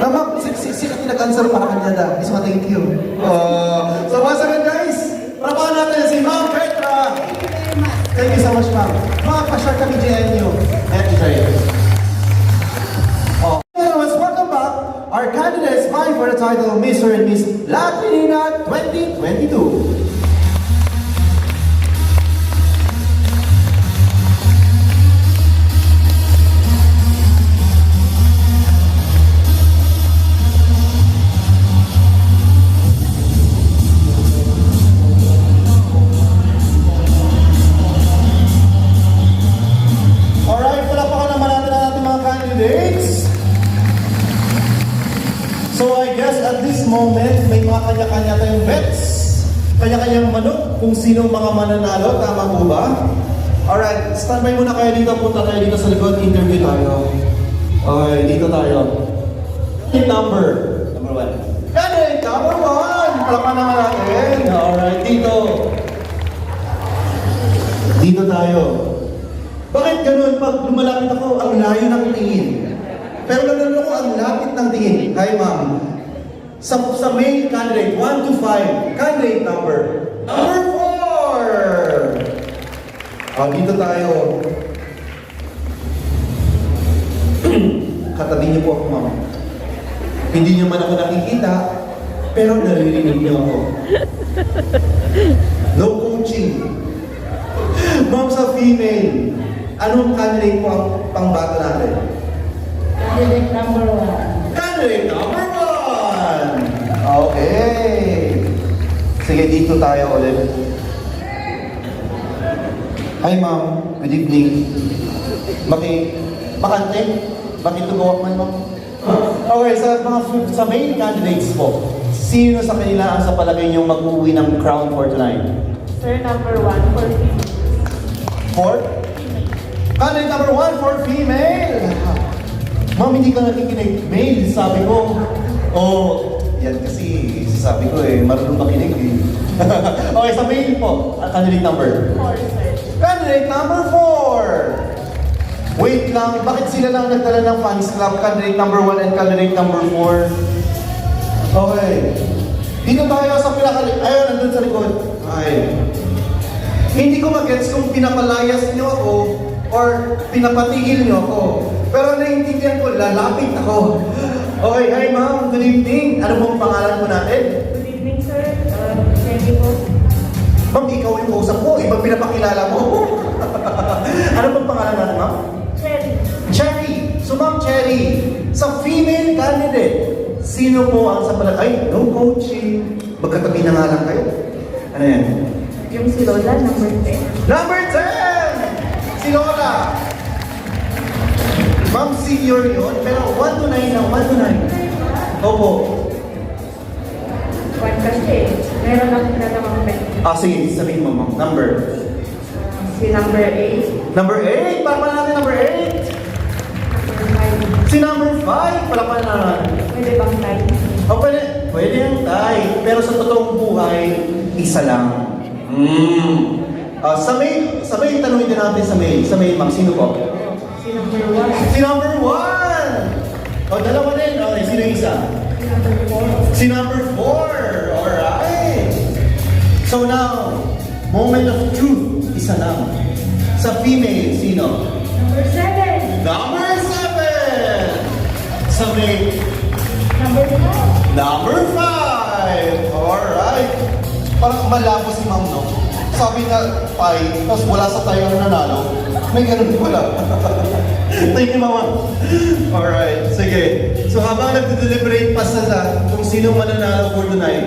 Ma'am, sila tinag-answer para kanya da. Isma, thank you. So once again, guys, parapahan natin si Ma'am Petra. Thank you so much, ma'am. Ma'am, pa-share kami GNU. And enjoy. Welcome back. Our candidates vying for the title of Mr. and Miss La Trinidad 2022. So I guess at this moment, may mga kanya-kanya tayong bets. Kanya-kanyang manok kung sinong mga mananalo. Tama po ba? Alright, standby muna kayo dito. Punta tayo dito sa likod. Interview tayo. Okay, dito tayo. Number 1. Candidate number 1! Palakan naman natin. Alright, dito. Dito tayo. Bakit ganun? Pag lumalapit ako, ang layo ng tingin. Pero nanalo ko ang lapit ng tingin. Hi, ma'am. Sa male candidate, 1 to 5, candidate number 4! Dito tayo. Katabi niyo po ako, ma'am. Hindi niyo man ako nakikita, pero naririnig niyo ako. No coaching. Ma'am, sa female, anong candidate po ang pangbato natin? Candidate number 1. Candidate number 1! Okay. Sige, dito tayo ulit. Hi, ma'am. Good evening. Bakante? Bakit tumawag man, ma'am? Okay, sa main candidates po, sino sa kanila ang sa palagay niyong mag-uwi ng crown for tonight? Sir, number 1 for female. For? Candidate number 1 for female! Ma'am, hindi ka nakikinig. Male, sabi ko. Yan kasi sabi ko marunong makinig eh. Okay, sa male po. Candidate number? 4, sir. Candidate number 4! Wait lang, bakit sila lang nagdala ng fans club? Candidate number 1 and candidate number 4? Okay. Dito tayo sa pinakali... Ayun, nandun sa likod. Ay. Hindi ko mag-gets kung pinapalayas niyo ako or pinapatigil niyo ako. Pero naiintindihan ko, lalapit ako. Okay, hi ma'am. Good evening. Ano pong pangalan mo natin? Good evening, sir. Jenny po. Ma'am, ikaw yung kausap mo. Ibang pinapakilala mo. Ano pong pangalan natin, ma'am? Cherry. Cherry. So, ma'am Cherry, sa female candidate, sino po ang sa palagay? No coaching. Magkatabi na nga lang kayo. Ano yan? Yung si Lola, number 10. Number 10! Si Lola. Ma'am, senior yun, pero 1 to 9 lang, 1 to 9. Opo. One kasi, meron lang pinatawang 10. Sige, sabihin mo, ma'am. Number. Si number 8. Number 8! Palakpalan natin number 8! Si number 5! Palakpalan natin. Pwede bang tayo? Pwede yung tie. Pero sa totoong buhay, isa lang. Sa mail, tanungin din natin sa mail. Sa mail, ma'am, sino po? Si number 1. Si number 1! Dalawa din. Okay, sino yung isa? Si number 4. Si number 4! Alright! So now, moment of truth, isa lang. Sa female, sino? Number 7. Number 7! Sa male, Number 5. number 5! Alright! Parang malabo si ma'am, no? Sabi na 5, tapos wala sa tayo ang nanalo. May ganun pala. Thank you, mama. Alright, sige. So habang nagde-deliberate pa sila kung sino mananalo for tonight.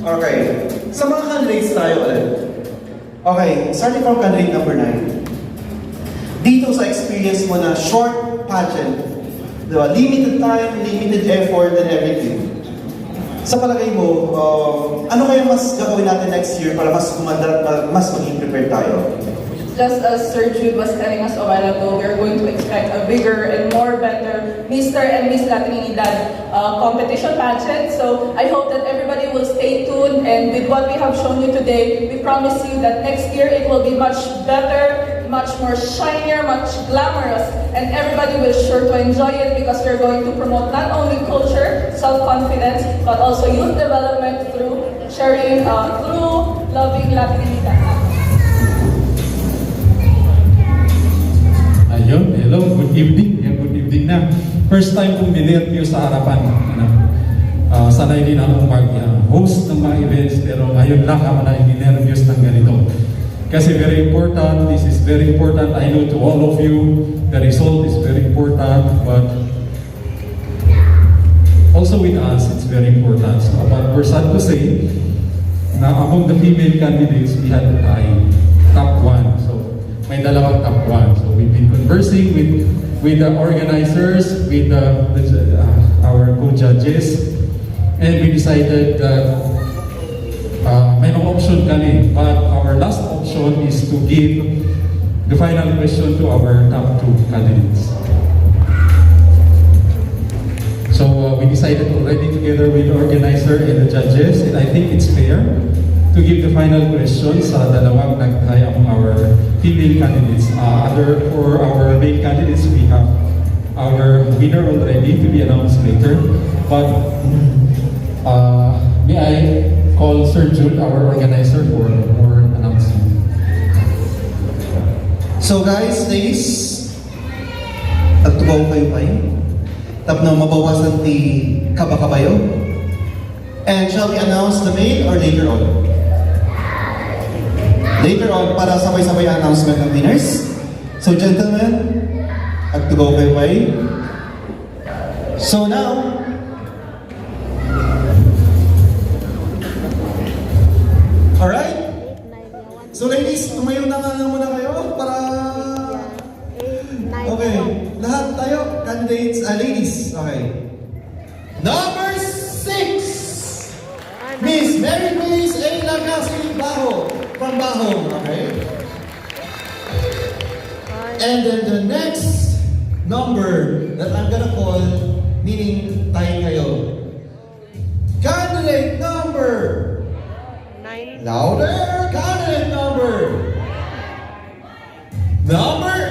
Okay. Sa mga candidates tayo ulit. Okay, starting from candidate number 9. Dito sa experience mo na short pageant, diba? Limited time, limited effort, and everything. Sa palagay mo, ano kaya mas gagawin natin next year para mas kumanda, mas maging prepared tayo? Just as Sir Jude was telling us a while ago, we're going to expect a bigger and more better Mr. and Miss La Trinidad competition pageant. So I hope that everybody will stay tuned, and with what we have shown you today, we promise you that next year it will be much better, much more shinier, much glamorous, and everybody will sure to enjoy it because we're going to promote not only culture, self-confidence, but also youth development through sharing, through loving La Trinidad. Ayun, hello, good evening. Good evening na. First time kong binerview sa harapan. Sanay din akong mag-host ng mga events, pero ngayon lang ako na binerviews ng ganito. Kasi very important, this is very important. I know to all of you, the result is very important, but also with us, it's very important. So, but we're sad to say, na among the female candidates, we had top 1. So, may dalawang top 1. So, we've been conversing with the organizers, with our co-judges, and we decided that may mga option kami, but our last option is to give the final question to our top 2 candidates. So we decided already together with the organizer and the judges, and I think it's fair to give the final question sa dalawang nagtay among our female candidates. For our male candidates, we have our winner already to be announced later. But may I call Sir Jude, our organizer, for more announcement. So guys, ladies, agtubaw kayo kayo. Tapos mabawasan ti kaba-kabayo. And shall we announce the male or later on? Later on, para sabay-sabay announcement ng winners. So gentlemen, agtubaw kayo kayo. So now, alright? So ladies, tumayo na nga muna kayo para... Okay, lahat tayo, candidates, ladies. Okay. Number 6! Miss Mary Grace A. Lagasi Baho from Baho. Okay. And then the next number that I'm gonna call, meaning tayo kayo. Candidate number 9. Louder! Candidate number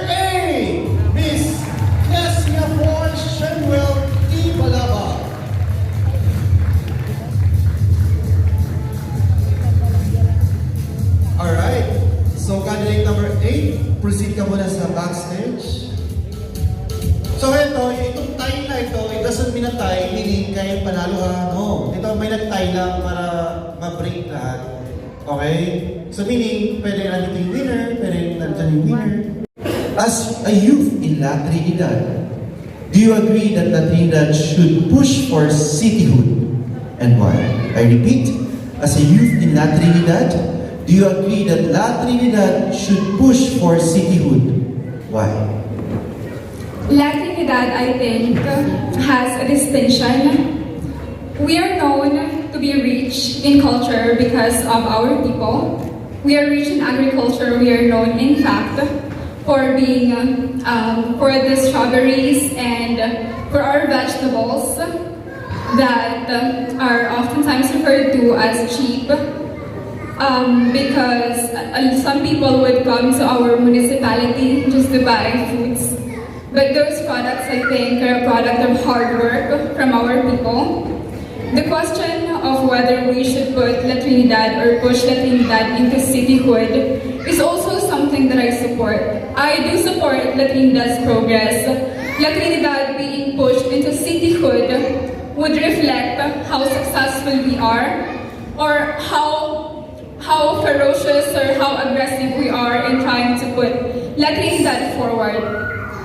8, Miss Nesia Forge Shenwell T. Palaba. ka muna sa backstage. So ito, itong tie na ito, it doesn't mean a tie, meaning kayo panalo ka. No, ito may nag-tie lang para ma-break lahat. Okay? So meaning, pwede nandito yung winner, pwede nandito yung winner. As a youth in La Trinidad, do you agree that La Trinidad should push for cityhood? And why? I repeat, as a youth in La Trinidad, do you agree that La Trinidad should push for cityhood? Why? La Trinidad, I think, has a distinction. We are known to be rich in culture because of our people. We are rich in agriculture. We are known, in fact, for being for the strawberries and for our vegetables that are oftentimes referred to as cheap. Because some people would come to our municipality just to buy foods. But those products, I think, are a product of hard work from our people. The question of whether we should put La Trinidad or push La Trinidad into cityhood is also something that I support. I do support La Trinidad's progress. La Trinidad being pushed into cityhood would reflect how successful we are or how ferocious or how aggressive we are in trying to put La Trinidad forward.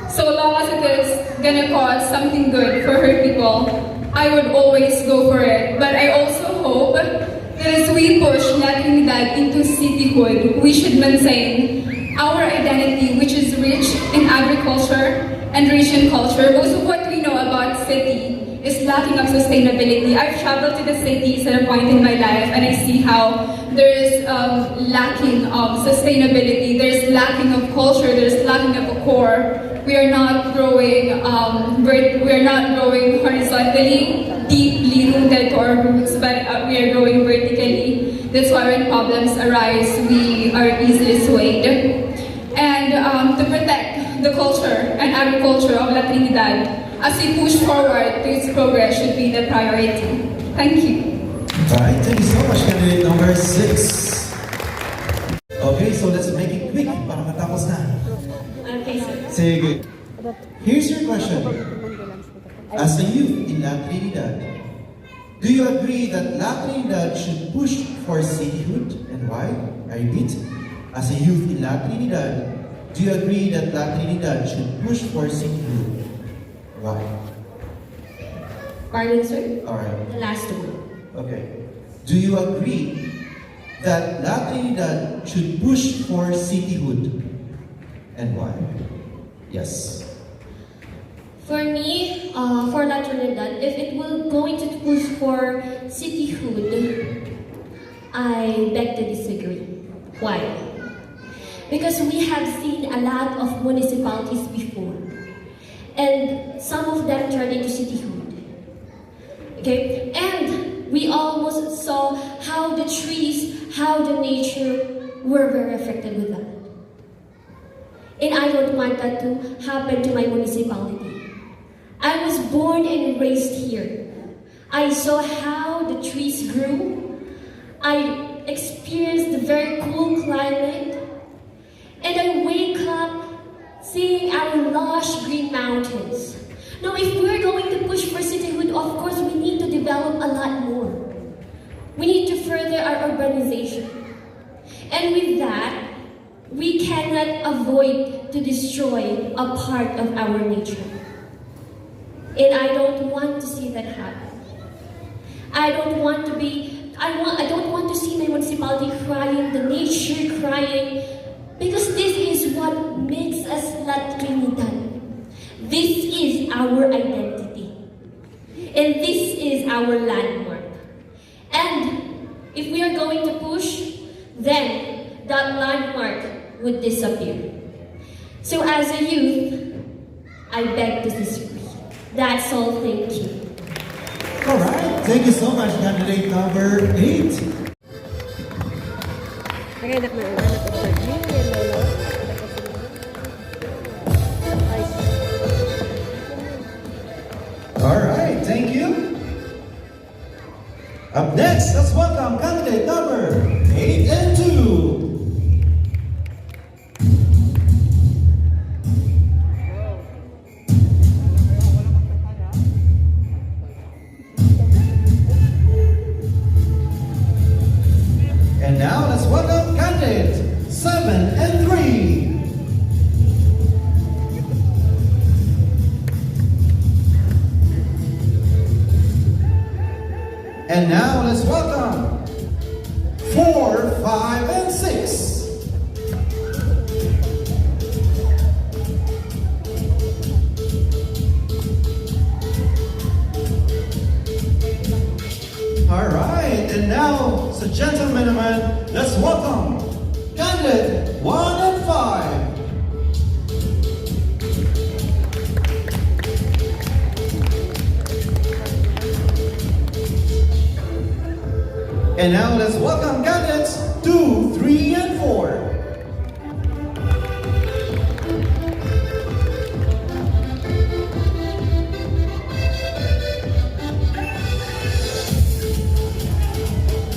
So long as it is gonna cause something good for her people, I would always go for it. But I also hope that as we push La Trinidad into cityhood, we should maintain our identity, which is rich in agriculture and rich in culture. Most of what we know about city is lacking of sustainability. I've traveled to the cities at a point in my life and I see how there is lacking of sustainability, there's lacking of culture, there's lacking of a core. We are not growing horizontally, deeply rooted to our roots, but we are growing vertically. That's why when problems arise, we are easily swayed. And to protect the culture and agriculture of La Trinidad, as we push forward to its progress, should be the priority. Thank you. Alright, thank you so much, candidate number 6. Okay, so let's make it quick para matapos na. Okay, sir. Sige. Here's your question. As a youth in La Trinidad, do you agree that La Trinidad should push for cityhood and why? I repeat, as a youth in La Trinidad, do you agree that La Trinidad should push for cityhood? Why? Pardon, sir? Alright. The last one. Okay. Do you agree that La Trinidad should push for cityhood? And why? Yes. For me, for La Trinidad, if it will going to push for cityhood, I beg to disagree. Why? Because we have seen a lot of municipalities before, and some of them turned into cityhood. Okay? And we almost saw how the trees, how the nature were very affected with that. And I don't want that to happen to my municipality. I was born and raised here. I saw how the trees grew. I experienced the very cool climate. And I wake up seeing our lush green mountains. Now, if we're going to push for cityhood, of course, we need to develop a lot more. We need to further our urbanization. And with that, we cannot avoid to destroy a part of our nature. And I don't want to see that happen. I don't want to see my municipality crying, the nature crying, because this is what makes us La Trinidad. This is our identity. And this is our landmark. And if we are going to push, then that landmark would disappear. So as a youth, I beg to disagree. That's all, thank you. Alright, thank you so much, candidate number 8. Alright, thank you. Up next, let's welcome candidate number 8 and 2. And now let's welcome 4, 5, and 6. All right, and now, so gentlemen, let's welcome candidate 1 and 5. And now let's welcome candidates 2, 3, and 4.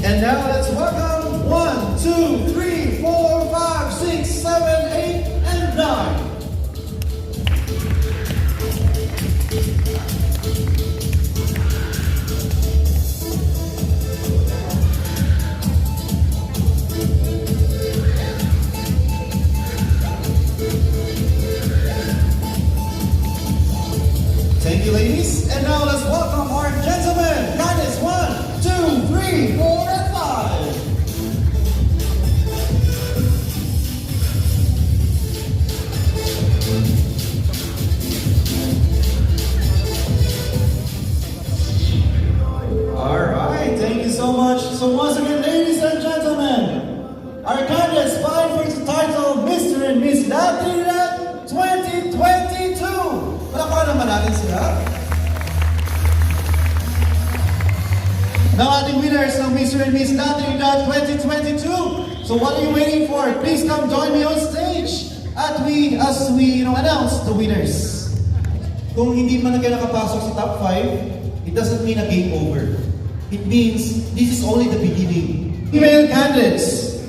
And now let's welcome 1, 2, 3, 4, 5, 6, 7, 8, and 9. Thank you, ladies. And now let's welcome our gentlemen. Candidates 1, 2, 3, 4, and 5. All right, thank you so much. So once again, ladies and gentlemen, our candidates vying for the title Mr. and Miss La Trinidad 2022. Palakpakan naman natin sila. Now ating winners ng Mr. and Miss La Trinidad 2022. So what are you waiting for? Please come join me on stage as we announce the winners. Kung hindi man na kayo nakapasok sa top 5, it doesn't mean a game over. It means this is only the beginning. Female candidates.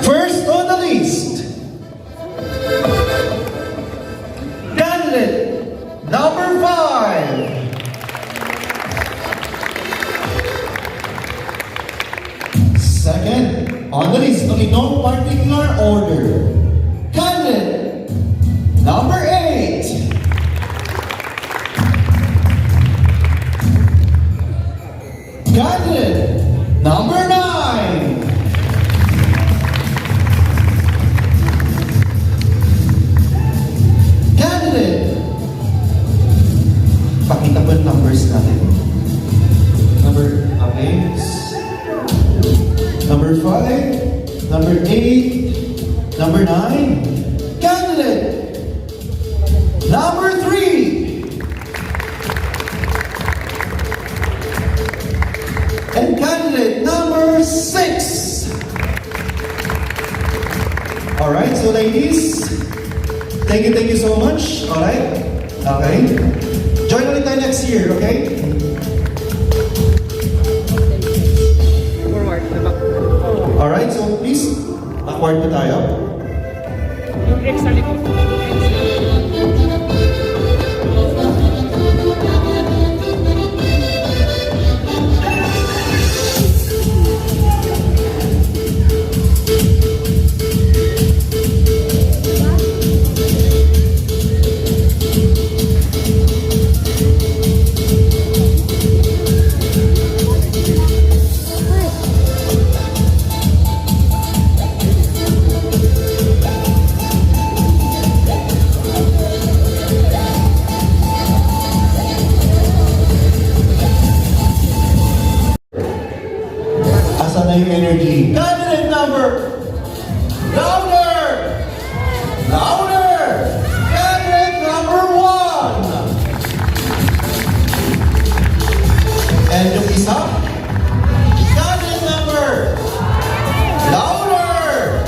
First on the list, candidate number 5. Second on the list, in no particular order, candidate number 8. Candidate number 9. Candidate. Pakita po yung numbers natin. Okay. Number 5. Number 8. Number 9. Candidate number 3. And candidate number 6. Alright, so ladies, thank you so much. Alright? Okay. Join ulit tayo next year, okay? Alright, so please, acquired po tayo. Yung X sa likod. Asan na yung energy? Candidate number! Louder! Louder! Candidate number 1! And yung isa? Candidate number! Louder!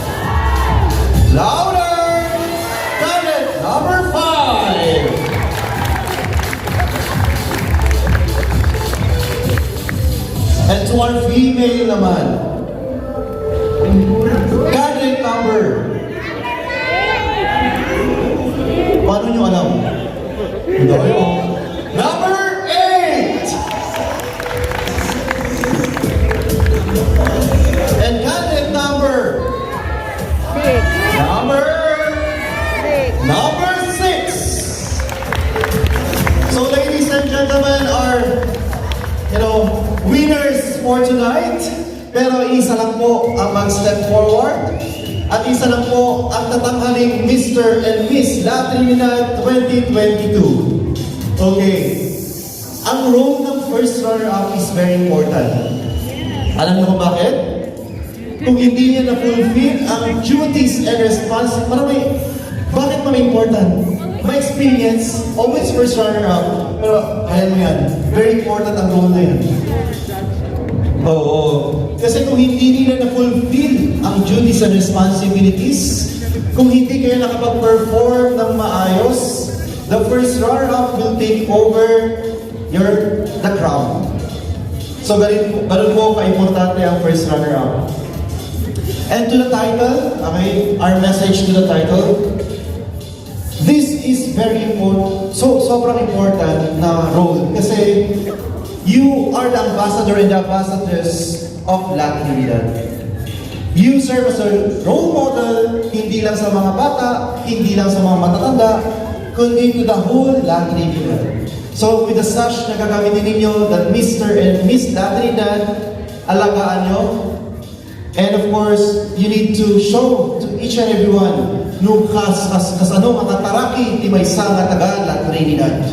Louder! Candidate number 5! And to our female naman, candidate number. Paano nyo alam? Number 8! And candidate number? Number 6! So ladies and gentlemen, for tonight. Pero isa lang po ang mag-step forward. At isa lang po ang tatanghaling Mr. and Miss La Trinidad 2022. Okay. Ang role ng first runner-up is very important. Alam niyo kung bakit? Kung hindi niya na-fulfill ang duties and responsibilities, bakit important? My experience, always first runner-up. Pero, alam mo yan, very important ang role na yan. Oo. Kasi kung hindi nila na-fulfill ang duties and responsibilities, kung hindi kayo nakapag-perform ng maayos, the first runner-up will take over the crown. So, ganun po ka-importante ang first runner-up. And to the title, okay, our message to the title, this is very important, sobrang important na role kasi you are the ambassador and the ambassadress of Latinidad. You serve as a role model, hindi lang sa mga bata, hindi lang sa mga matatanda, kundi to the whole Latinidad. So with the sash na gagamitin ninyo, that Mr. and Miss Latinidad, alagaan nyo. And of course, you need to show to each and everyone nung kasano makataraki ti may nga taga Latinidad.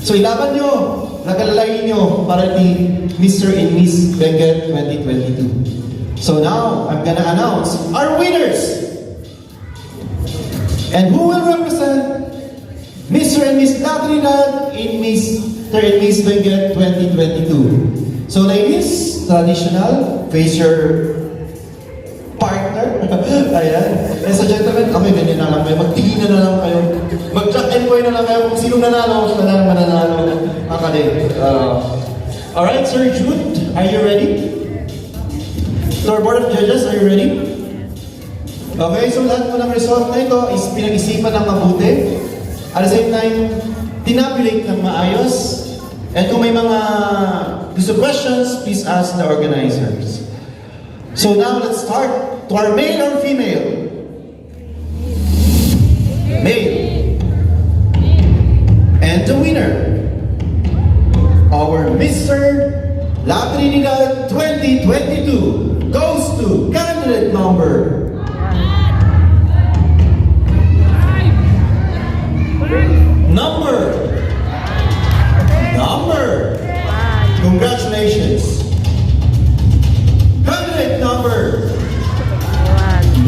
So ilaban nyo, nagalalayin nyo para ti Mr. and Miss Benguet 2022. So now, I'm gonna announce our winners! And who will represent Mr. and Miss Latinidad in Mr. and Miss Benguet 2022. So ladies, traditional, face your partner. Ayan. And sa gentlemen, kami ganyan na lang kayo. Magtingin na lang kayo. Mag-track and point na lang kayo kung sinong nanalo, siya na lang mananalo. Alright, Sir Jude, are you ready? So our Board of Judges, are you ready? Okay, so lahat po ng result na ito is pinag-isipan ng mabuti. At the same time, tinabulate ng maayos. And kung may mga gusto questions, please ask the organizers. So now let's start. To our male or female? Male. And the winner, our Mr. La Trinidad 2022 goes to candidate number Congratulations. Candidate number 1,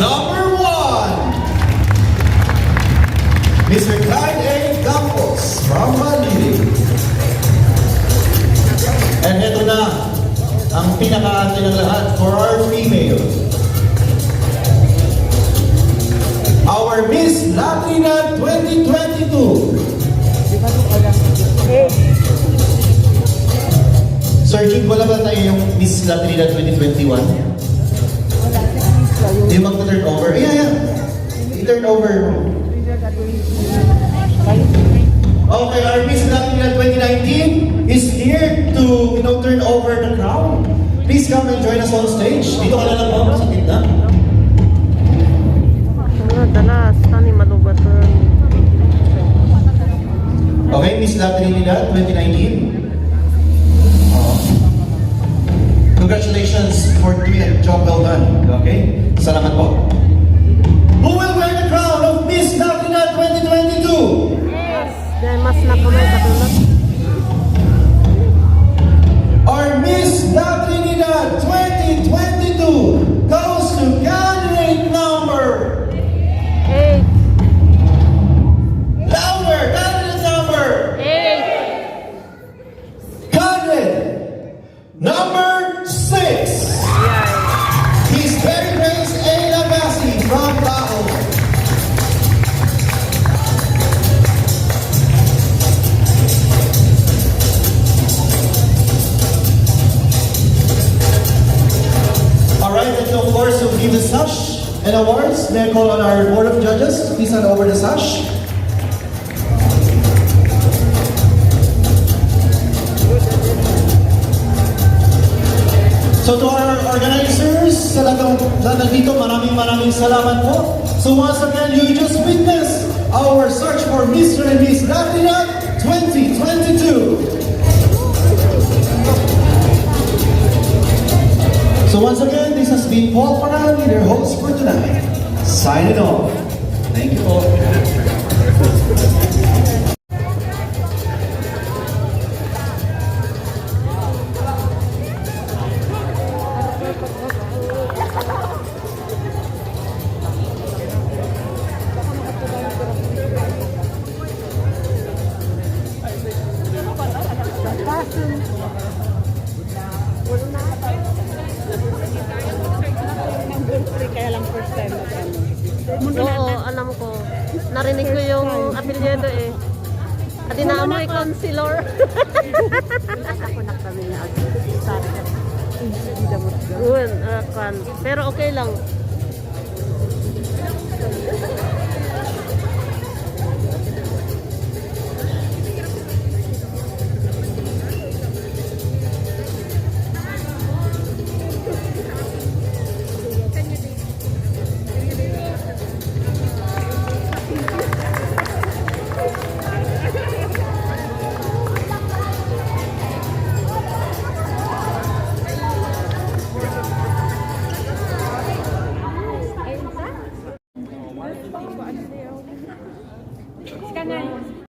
Mr. Clyde A. Campos from Manili. And ito na ang pinakaante ng lahat for our female. Our Miss Latinidad 2022. Sir Jude, wala ba tayo yung Miss Latinidad 2021? Hindi mag-turn over? Yeah. I-turn over. Okay, our Miss Latinidad 2019 is here to turn over the crown. Please come and join us on stage. Dito ka na lang po sa gitna. Okay, Miss Latinidad 2019. Congratulations for doing a job well done. Okay? Salamat po. Who will wear the crown of Miss Latinidad 2022? Yes. Our Miss Latinidad 2022 goes to candidate number 8. Louder! Candidate number 8. Candidate number 6. He's Very Grace A. Lagasi from Tahoe. Alright, and of course, we'll give the sash and awards. May I call on our Board of Judges to please hand over the sash. So to our organizers, sa lahat ng dito, maraming salamat po. So once again, you just witnessed our search for Mr. and Miss Latinidad 2022. So once again, this has been Paul Farani, their host for tonight. Signing off. Thank you all. Kaya lang first time Oo, alam ko. Narinig ko yung apelyido eh. At inaamoy concealer. Ako na kami na. Pero okay lang.